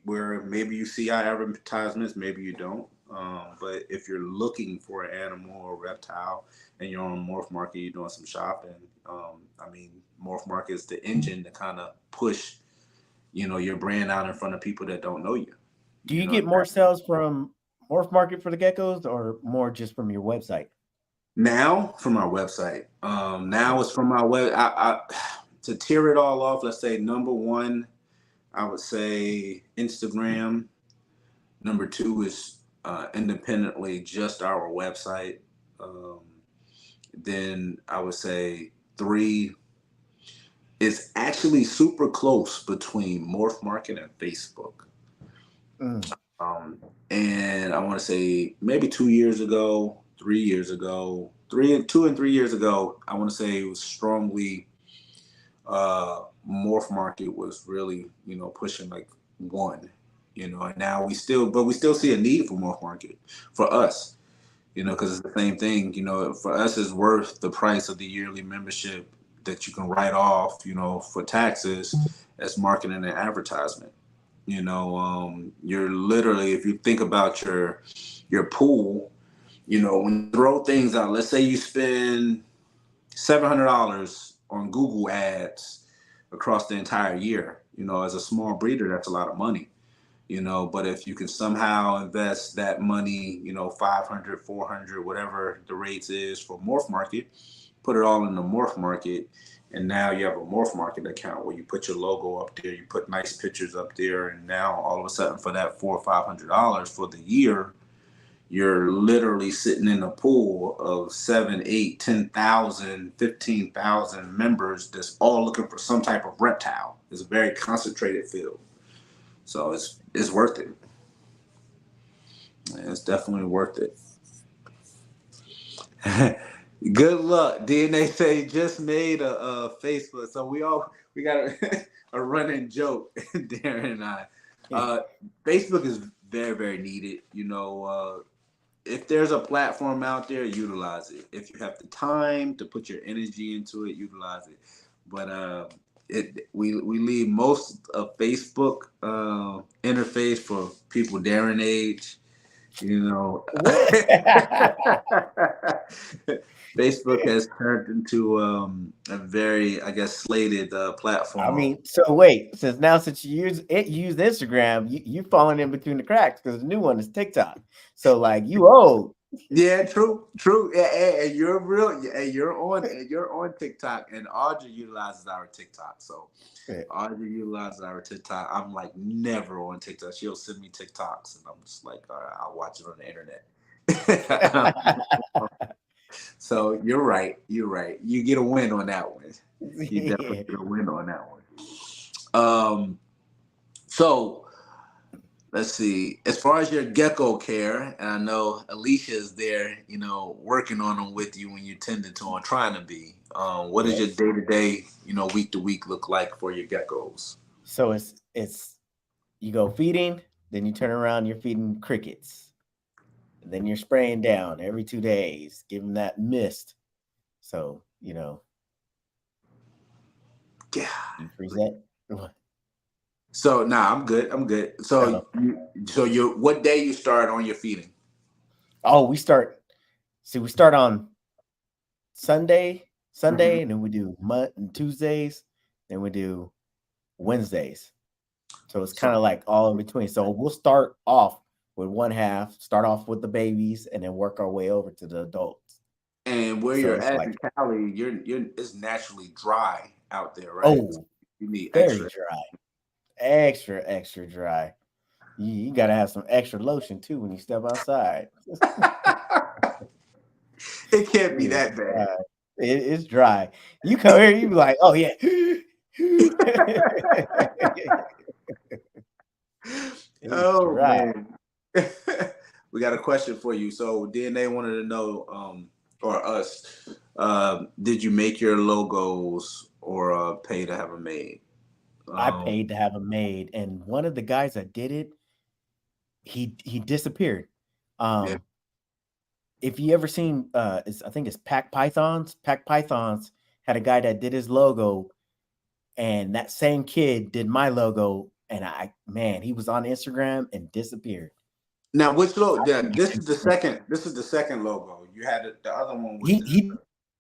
where maybe you see our advertisements, maybe you don't. But if you're looking for an animal or reptile and you're on Morph Market, you're doing some shopping. I mean, Morph Market is the engine to kind of push, your brand out in front of people that don't know you. Do You you know, get more sales from Morph Market for the geckos or more just from your website? now from our website. Now it's from our web. To tear it all off, let's say number one, I would say Instagram. Number two is independently just our website. Um, then I would say three is actually super close between Morph Market and Facebook. Mm, Um, and I want to say maybe 2 years ago, 3 years ago, 2 and 3 years ago, I want to say it was strongly Morph Market was really, pushing like one, and now we still see a need for Morph Market for us, because it's the same thing, for us it's worth the price of the yearly membership that you can write off, for taxes as marketing and advertisement. You're literally, if you think about your pool, when you throw things out, let's say you spend $700 on Google ads across the entire year. As a small breeder, that's a lot of money. But if you can somehow invest that money, 500, 400, whatever the rates is for morph market, put it all in the morph market, and now you have a morph market account where you put your logo up there, you put nice pictures up there, and now all of a sudden for that $400 or $500 for the year, you're literally sitting in a pool of 7, 8, 10,000, 15,000 members that's all looking for some type of reptile. It's a very concentrated field. So it's worth it. It's definitely worth it. Good luck. DNA say just made a Facebook. So we got a running joke, Darren and I. Uh, Facebook is very, very needed. If there's a platform out there, utilize it. If you have the time to put your energy into it, utilize it. But we leave most of Facebook interface for people Darren age. Facebook has turned into a very, I guess, slated I platform. mean, so wait, since you use Instagram, you falling in between the cracks because the new one is TikTok. So like you old. Yeah, true, true. Yeah, and you're real. Yeah, you're on TikTok, and Audrey utilizes our TikTok. So Yeah. Audrey utilizes our TikTok. I'm like never on TikTok. She'll send me TikToks, and I'm just like, all right, I'll watch it on the internet. So you're right. You're right. You get a win on that one. You definitely Yeah. get a win on that one. So let's see. As far as your gecko care, and I know Alicia is there, working on them with you when you're tending to them, trying to be. What does your Yes. day to day, week to week look like for your geckos? So it's you go feeding, then you turn around, you're feeding crickets, and then you're spraying down every 2 days, give them that mist. So Yeah. you freeze that. So nah, I'm good. I'm good. So Oh, what day you start on your feeding? oh, we start on Hmm. Sunday, and then we do Tuesdays, then we do Wednesdays. So it's kind So of like all in between. So we'll start off with one half, start off with the babies, and then work our way over to the adults. and where So you're it's at in like, Cali, you're it's naturally dry out there, right? oh, You need very extra. dry, extra dry. You got to have some extra lotion too when you step outside. It can't be It's that bad. dry. It's dry. You come here, you be like, oh yeah. It's Oh dry. man. We got a question for you. So DNA wanted to know, or us, did you make your logos or pay to have them made? I Um, paid to have them made, and one of the guys that did it, he disappeared. yeah. Um, if you ever seen, I think it's Pack Pythons had a guy that did his logo, and that same kid did my logo, and he was on Instagram and disappeared. Now, which logo? Yeah, Think this is the it's insane. second. This is the second logo. You had the other one was the He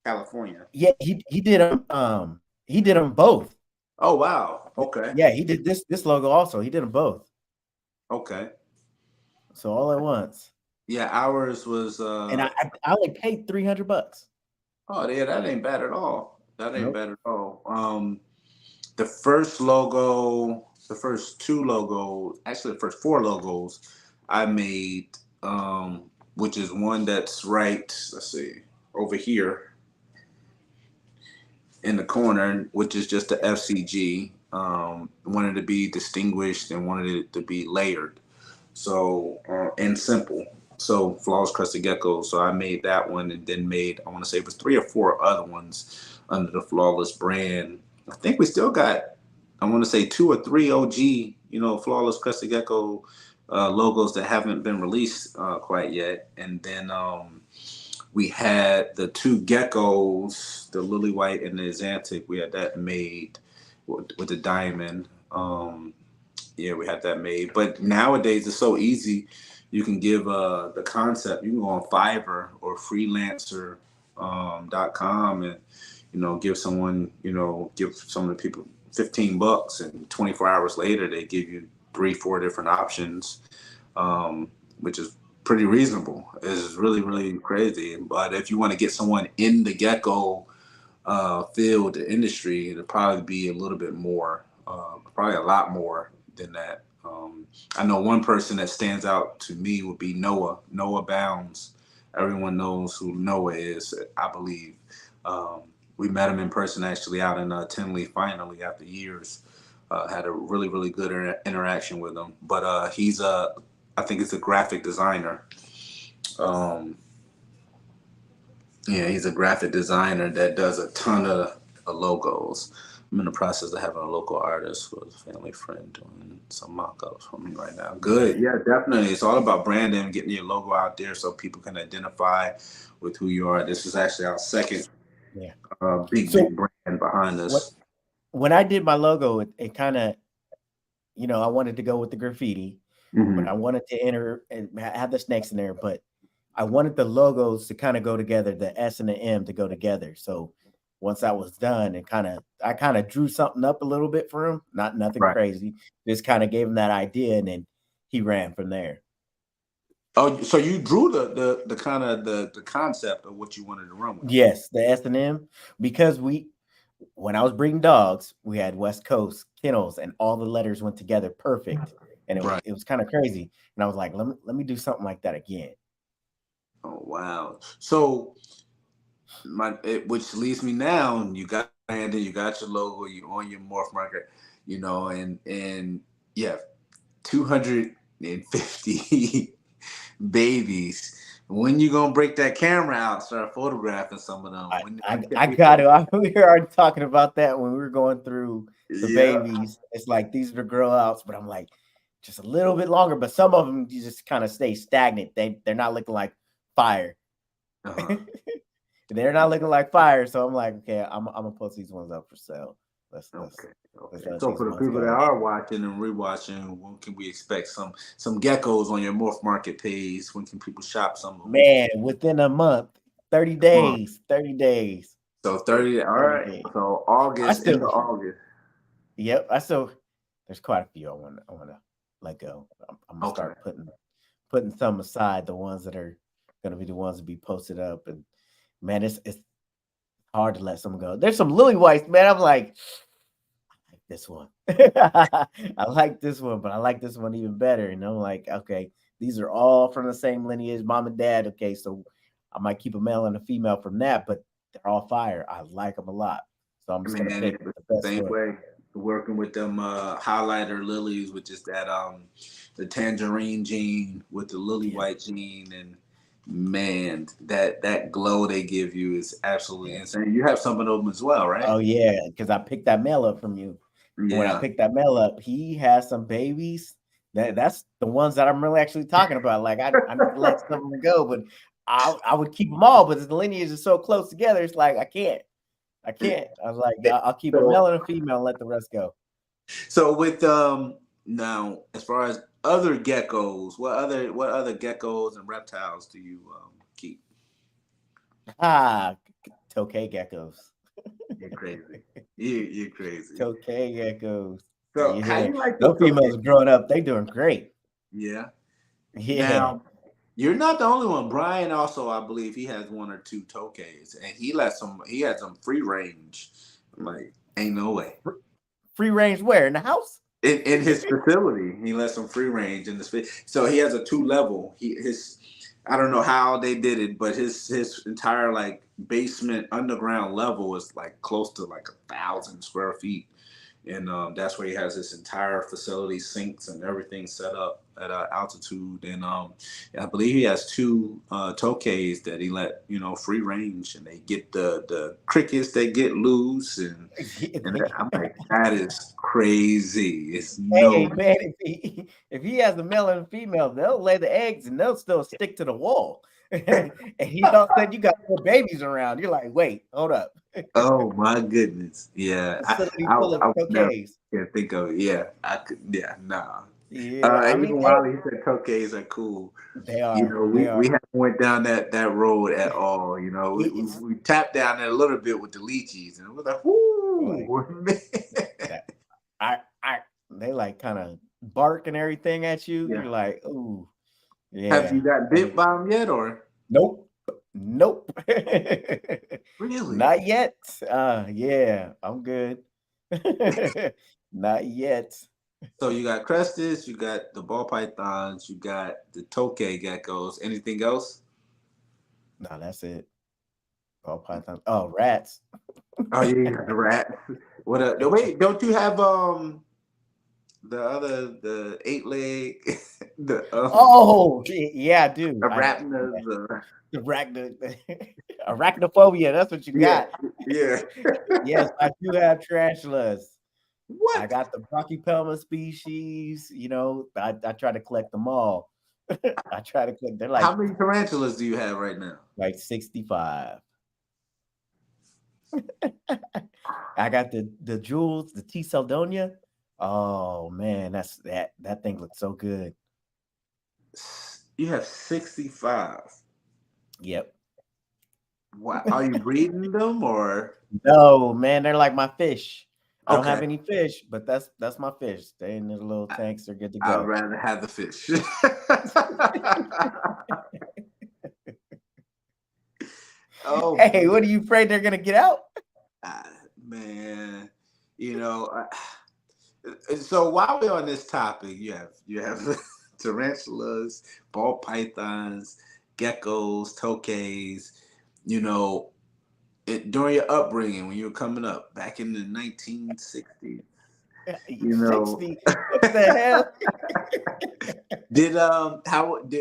California. yeah, he did them both. Oh wow. Okay. Yeah, he did this logo also. He did them both. Okay. So all at once. Yeah, ours was. And I only paid $300. Oh yeah, that ain't bad at all. That ain't Nope. bad at all. The first logo, the first two logos, actually the first four logos I made, which is one that's right, let's see, over here in the corner, which is just the FCG. Wanted to be distinguished and wanted it to be layered. So and simple. So flawless crested gecko. So I made that one and then made, I want to say it was three or four other ones under the flawless brand. I think we still got, I want to say two or three OG, flawless crested gecko logos that haven't been released quite yet. And then we had the two geckos, the lily white and the Xantic. We had that made with the diamond. Yeah, we had that made. But nowadays it's so easy. You can give the concept. You can go on Fiverr or freelancer .com and give someone, give some of the people $15, and 24 hours later they give you 3, 4 different options, which is pretty reasonable. It's really, really crazy. But if you want to get someone in the gecko field, the industry, it'll probably be a little bit more, probably a lot more than that. I know one person that stands out to me would be Noah Bounds. Everyone knows who Noah is, I believe. Um, we met him in person actually out in Tinley finally after years. Had a really, really good interaction with him. But he's I think he's a graphic designer. Um, yeah, he's a graphic designer that does a ton of logos. I'm in the process of having a local artist who is a family friend doing some mock-ups for me right now. Good. Yeah. Yeah, definitely. It's all about branding, getting your logo out there so people can identify with who you are. This is actually our second Yeah. big, So big brand behind what us. when I did my logo, it kind of, I wanted to go with the graffiti, but I Hmm. wanted to enter and have the snakes in there, but I wanted the logos to kind of go together, the S and the M to go together. So once that was done, I kind of drew something up a little bit for him, not nothing Right. crazy, just kind of gave him that idea, and then he ran from there. Oh, so you drew the kind of the concept of what you wanted to run with. Yes, the S and M, because when I was breeding dogs, we had West Coast kennels, and all the letters went together perfect, and Right. it was kind of crazy. And I was like, let me do something like that again. Oh wow. So which leads me now. You got branding, you got your logo, you on your morph marker, and yeah, 250 babies. When you gonna break that camera out, start photographing some of them? When can I we got start? to. We were already talking about that when we were going through the Yeah. babies. It's like these are the girl outs, but I'm like just a little bit longer. But some of them you just kind of stay stagnant. They're not looking like fire. Uh-huh. They're not looking like fire. So I'm like, okay, I'm gonna post these ones up for sale. Let's Okay. Okay. let's let So these for the ones people that go. are watching and rewatching, when can we expect some geckos on your morph market page? When can people shop some of them? Man, within a month, 30 days, 30 days, So 30, all 30 right. days. So I August, end still, of August. yep, there's quite a few I want to let go. I'm gonna Okay. start putting some aside, the ones that are gonna be the ones to be posted up. And man, it's hard to let someone go. There's some lily whites, man. I'm like, I like this one. I like this one, but I like this one even better. And I'm like, okay, these are all from the same lineage, mom and dad. Okay, so I might keep a male and a female from that, but they're all fire. I like them a lot. So I'm just gonna Man, pick it was the the best same one. way. Working with them highlighter lilies, which is that the tangerine gene with the lily Yeah, white gene, and man, that glow they give you is absolutely yeah. insane. You have some of them as well, right? Oh yeah, because I picked that male up from you. And when I Yeah. picked that male up, he has some babies. That's the ones that I'm really actually talking about. Like I need to let some of them go, but I would keep them all, but the lineage is so close together. It's like I can't. I can't. I was like, I'll keep a So male and a female and let the rest go. so with now as far as other geckos, what other geckos and reptiles do you keep? Ah, tokay geckos. You're crazy. You're crazy. Tokay geckos. So how Yeah. you like Those those females tokens? are growing up. They doing great. Yeah. Yeah. Now, you're not the only one. Brian also, I believe, he has one or two tokays, and he has some free range. I'm like, ain't no way. Free range where? In the house? In his facility, he lets some free range in the space. So he has a 2 level. I don't know how they did it, but his entire like basement underground level is like close to like 1,000 square feet, and that's where he has his entire facility, sinks and everything set up at altitude. And I believe he has two tokays that he let free range, and they get the crickets that get loose, and I'm like, that is crazy. It's no. Hey man, if he has a male and a female, they'll lay the eggs and they'll still stick to the wall. And he all of a sudden you got more babies around. You're like, wait, hold up. Oh my goodness. Yeah, Facility full of I would never tokays. can think of it. Yeah, I could. Yeah, nah. Yeah, I And mean, even hey, while he said tokays are cool, they are. we They are. we haven't went down that road at all. It's We tapped down there a little bit with the lychees, and it was like, like whoo, man. they like kind of bark and everything at you. Yeah. You're like, ooh, Have you yeah. got bit by them yet, or Nope. Nope. really? Not yet. Yeah, I'm good. Not yet. So you got crested, you got the ball pythons, you got the tokay geckos. Anything else? No, that's it. Ball python. Oh, rats. Oh yeah, the rats. What? No, wait, don't you have the 8 leg the Oh, yeah, I do. arachnids? Arachno, arachnophobia. That's what you Yeah, got. yeah. Yes, I do have tarantulas. I What? got the Brachypelma species. I try to collect them all. I try to collect. They're How like many tarantulas do you have right now? 65. I got the jewels, the T Seldonia. Oh man, that thing looks so good. You have 65. Yep. What? Are you breeding them or? No, man, they're like my fish. I don't have Okay. any fish, but that's my fish. They in the little tanks. They're good to I'd go. rather have the fish. Oh Hey, what are you afraid they're gonna get out? ah, man, you know. So while we're on this topic, you have tarantulas, ball pythons, geckos, tokays. You know, during your upbringing when you were coming up back in the 1960s. You know, 60. What the hell? did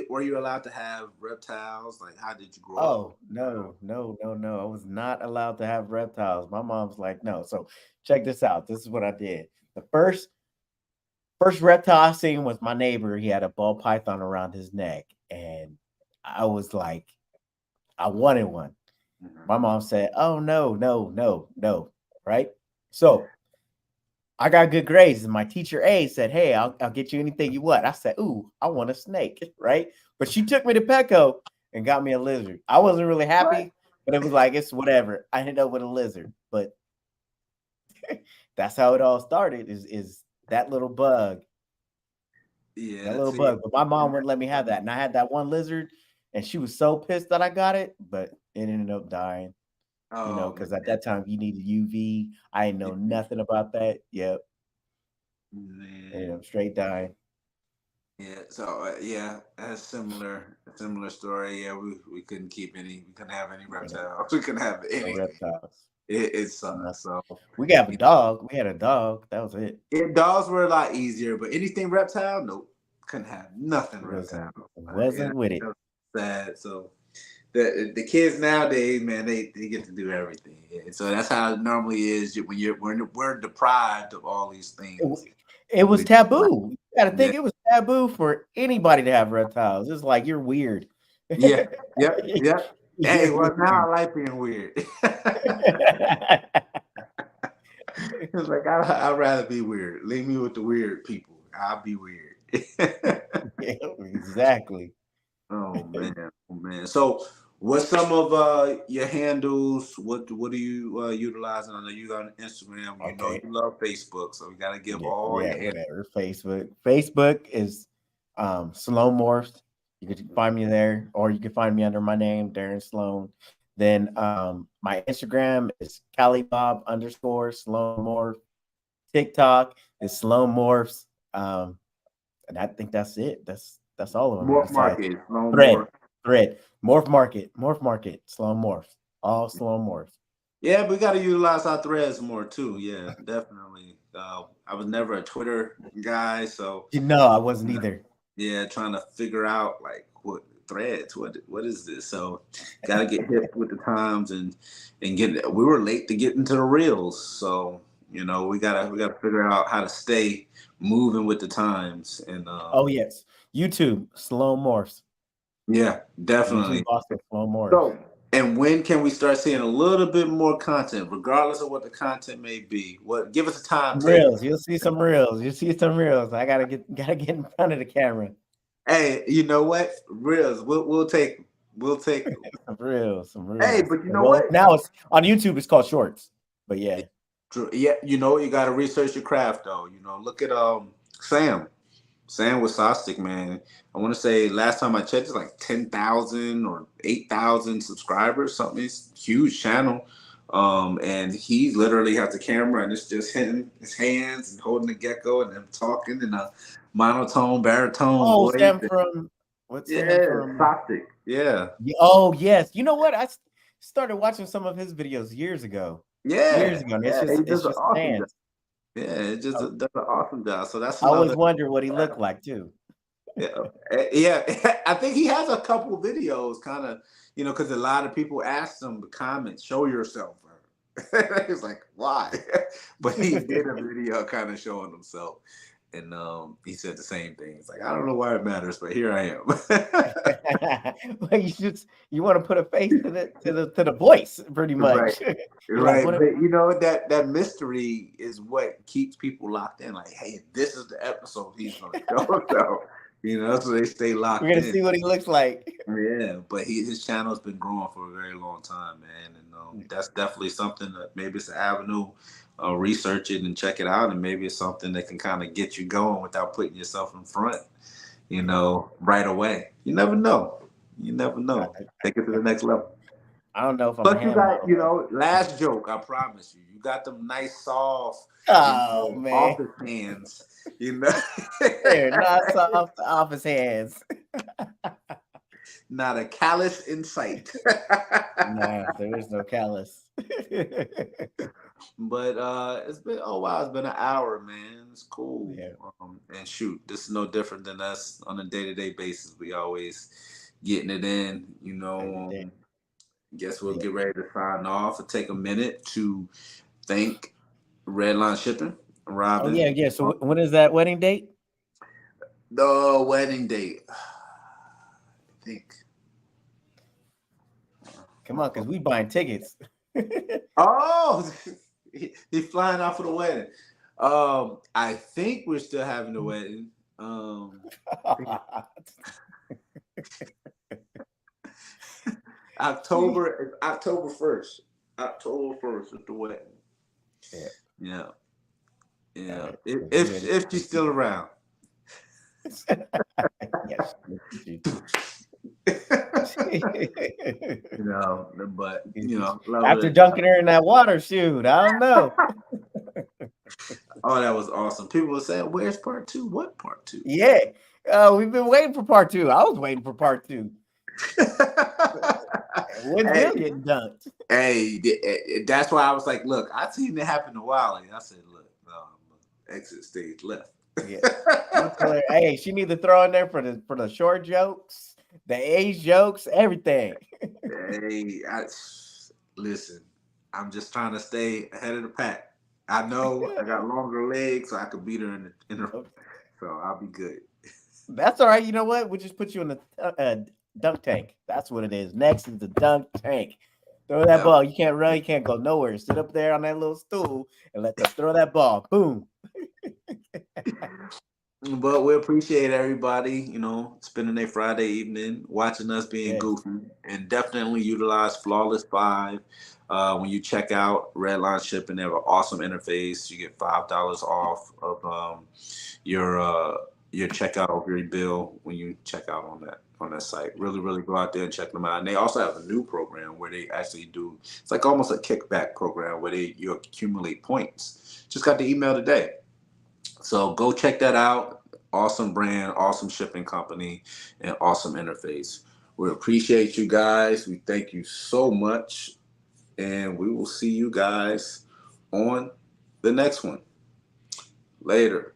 were you allowed to have reptiles? Like how did you grow up with Oh, no, no, no, no. I was not allowed to have reptiles. My mom's like, no. So check this out. This is what I did. The first reptile I seen was my neighbor. He had a ball python around his neck. And I was like, I wanted one. reptiles? My mom said, oh no, no, no, no. Right. So I got good grades, and my teacher A said, "Hey, I'll get you anything you want." I said, "Ooh, I want a snake," right? But she took me to Petco and got me a lizard. I wasn't really What? happy, but it was like it's whatever. I ended up with a lizard, but that's how it all started. Is that Yeah, little see, bug? But my mom wouldn't let me have that, and I had that one lizard, and she was so pissed that I got it, but it ended up dying. oh Because at man, that time you needed UV. I didn't know nothing about that. Yep, man. and straight dying. Yeah, so yeah, that's similar story. Yeah, we couldn't keep any, we couldn't have any Yeah, reptiles, we couldn't have no anything. reptiles. It sucks. Nothing. So We have a you dog. We had a dog. That was it. dogs were a lot easier, but anything reptile, nope, couldn't have nothing reptile. Yeah, Wasn't with it. that was sad. So the kids nowadays, man, they get to do everything. And so that's how it normally is when we're deprived of all these It, w- things. it was We, taboo. You got to yeah, think it was taboo for anybody to have reptiles. It's like you're weird. yeah, yep, yep. Hey, You're well now weird. I like being weird. It's like I'd rather be weird. Leave me with the weird people. I'll be weird. Yeah, exactly. Oh man, oh man. So, what's some of your handles? What are you utilizing? I know you got Instagram. You know you Okay. love Facebook, so we gotta give Yeah, all yeah, your handles. whatever. Facebook. Facebook is Sloan Morphs. You can find me there, or you can find me under my name, Darren Sloan. Then my Instagram is Calibob underscore Sloan Morph. TikTok is Sloan Morphs. And I think that's it. That's all of them. Morph Besides Market, no more. Thread, Thread, Morph Market, Sloan Morphs, all Sloan Morphs. Yeah, we gotta utilize our threads more too. Yeah, definitely. I was never a Twitter guy, so I wasn't either. yeah, trying to figure out like what threads, what is this? So gotta get hip with the times and get. We were late to get into the reels, so we gotta figure out how to stay moving with the times. And Oh yes, YouTube, Sloan Morphs. yeah, YouTube definitely. also Sloan Morphs. So and when can we start seeing a little bit more content, regardless of what the content may be? What give us a Some timetable? reels. You'll see some reels. You'll see some reels. I gotta get in front of the camera. Hey, you know what? Reels, we'll take. Some reels. Some Hey, reels. but you know Well, what? now it's on YouTube. It's called Shorts. But yeah. True. Yeah, you got to research your craft though. Look at Sam. Sam with Sostic, man. I want to say last time I checked, it's like 10,000 or 8,000 subscribers. Something. It's a huge channel. And he literally has a camera, and it's just him, his hands, and holding the gecko, and them talking in a monotone, baritone Oh, voice. Sam from what's Sam Yeah, from? Sostic. Yeah, Oh yes, you know what? Started watching some of his videos years ago. yeah, Years ago, and yeah. He it's does an just awesome job. hands. Yeah, it just I, does an awesome job. So that's I always another. wondered what he looked like too. Yeah, yeah. I think he has a couple videos, kind of, because a lot of people asked him to comment, show yourself. He's like, why? But he did a video kind of showing himself, and he said the same thing. It's like, I don't know why it matters, but here I am. Well, you want to put a face to the voice, pretty Right. much. You're like, Right, what? but that mystery is what keeps people locked in. Like, hey, this is the episode he's gonna show. So they stay We're locked gonna in. see what he looks like. Yeah, but his channel's been growing for a very long time, man, and that's definitely something that maybe it's an avenue. Research it and check it out, and maybe it's something that can kind of get you going without putting yourself in front, Yeah. right away. You never know. You never know. Take it to the next level. I don't know if I'm a Plus, you hand got, model though. last joke, I promise you. You got them nice, soft, Oh man, office hands, you know. they're not soft office hands. Not a callus in sight. Nah, there is no callus. But it's been, oh wow, it's been an hour, man. It's cool. Yeah, And shoot, this is no different than us on a day-to-day basis. We always getting it in, every day. Guess we'll Yeah. get ready to sign off and take a minute to thank Redline Shipping, Oh Robin. yeah, yeah. So when is that wedding date? The wedding date. I think. Come on, because we buying tickets. Oh, he's flying out for the wedding. I think we're still having the wedding. October 1st. October 1st is the wedding. Yeah. Yeah. Yeah. Right. If she's still around. Yes. But love After it. dunking her in that water, shoot, I don't know. Oh, that was awesome. People were saying, "Where's part two? What part two?" Yeah. We've been waiting for part two. I was waiting for part two. When's Bill getting dunked? Hey, that's why I was like, "Look, I seen it happen a while." And I said, "Look, exit stage left." Yeah. Hey, she need to throw in there for the short jokes, the age jokes, everything. Hey, listen. I'm just trying to stay ahead of the pack. I know I got longer legs, so I could beat her so I'll be good. That's all right. You know what? We'll just put you in the dunk tank. That's what it is. Next is the dunk tank. Throw that ball. You can't run. You can't go nowhere. Sit up there on that little stool and let them throw that ball. Boom. But we appreciate everybody, spending their Friday evening watching us being Yes. goofy, and definitely utilize Flawless 5 when you check out Redline Shipping. They have an awesome interface. You get $5 off of your checkout of your bill when you check out on that site. Really, really go out there and check them out. And they also have a new program where they actually do. It's like almost a kickback program where you accumulate points. Just got the email today. So go check that out. Awesome brand, awesome shipping company, and awesome interface. We appreciate you guys. We thank you so much. And we will see you guys on the next one. Later.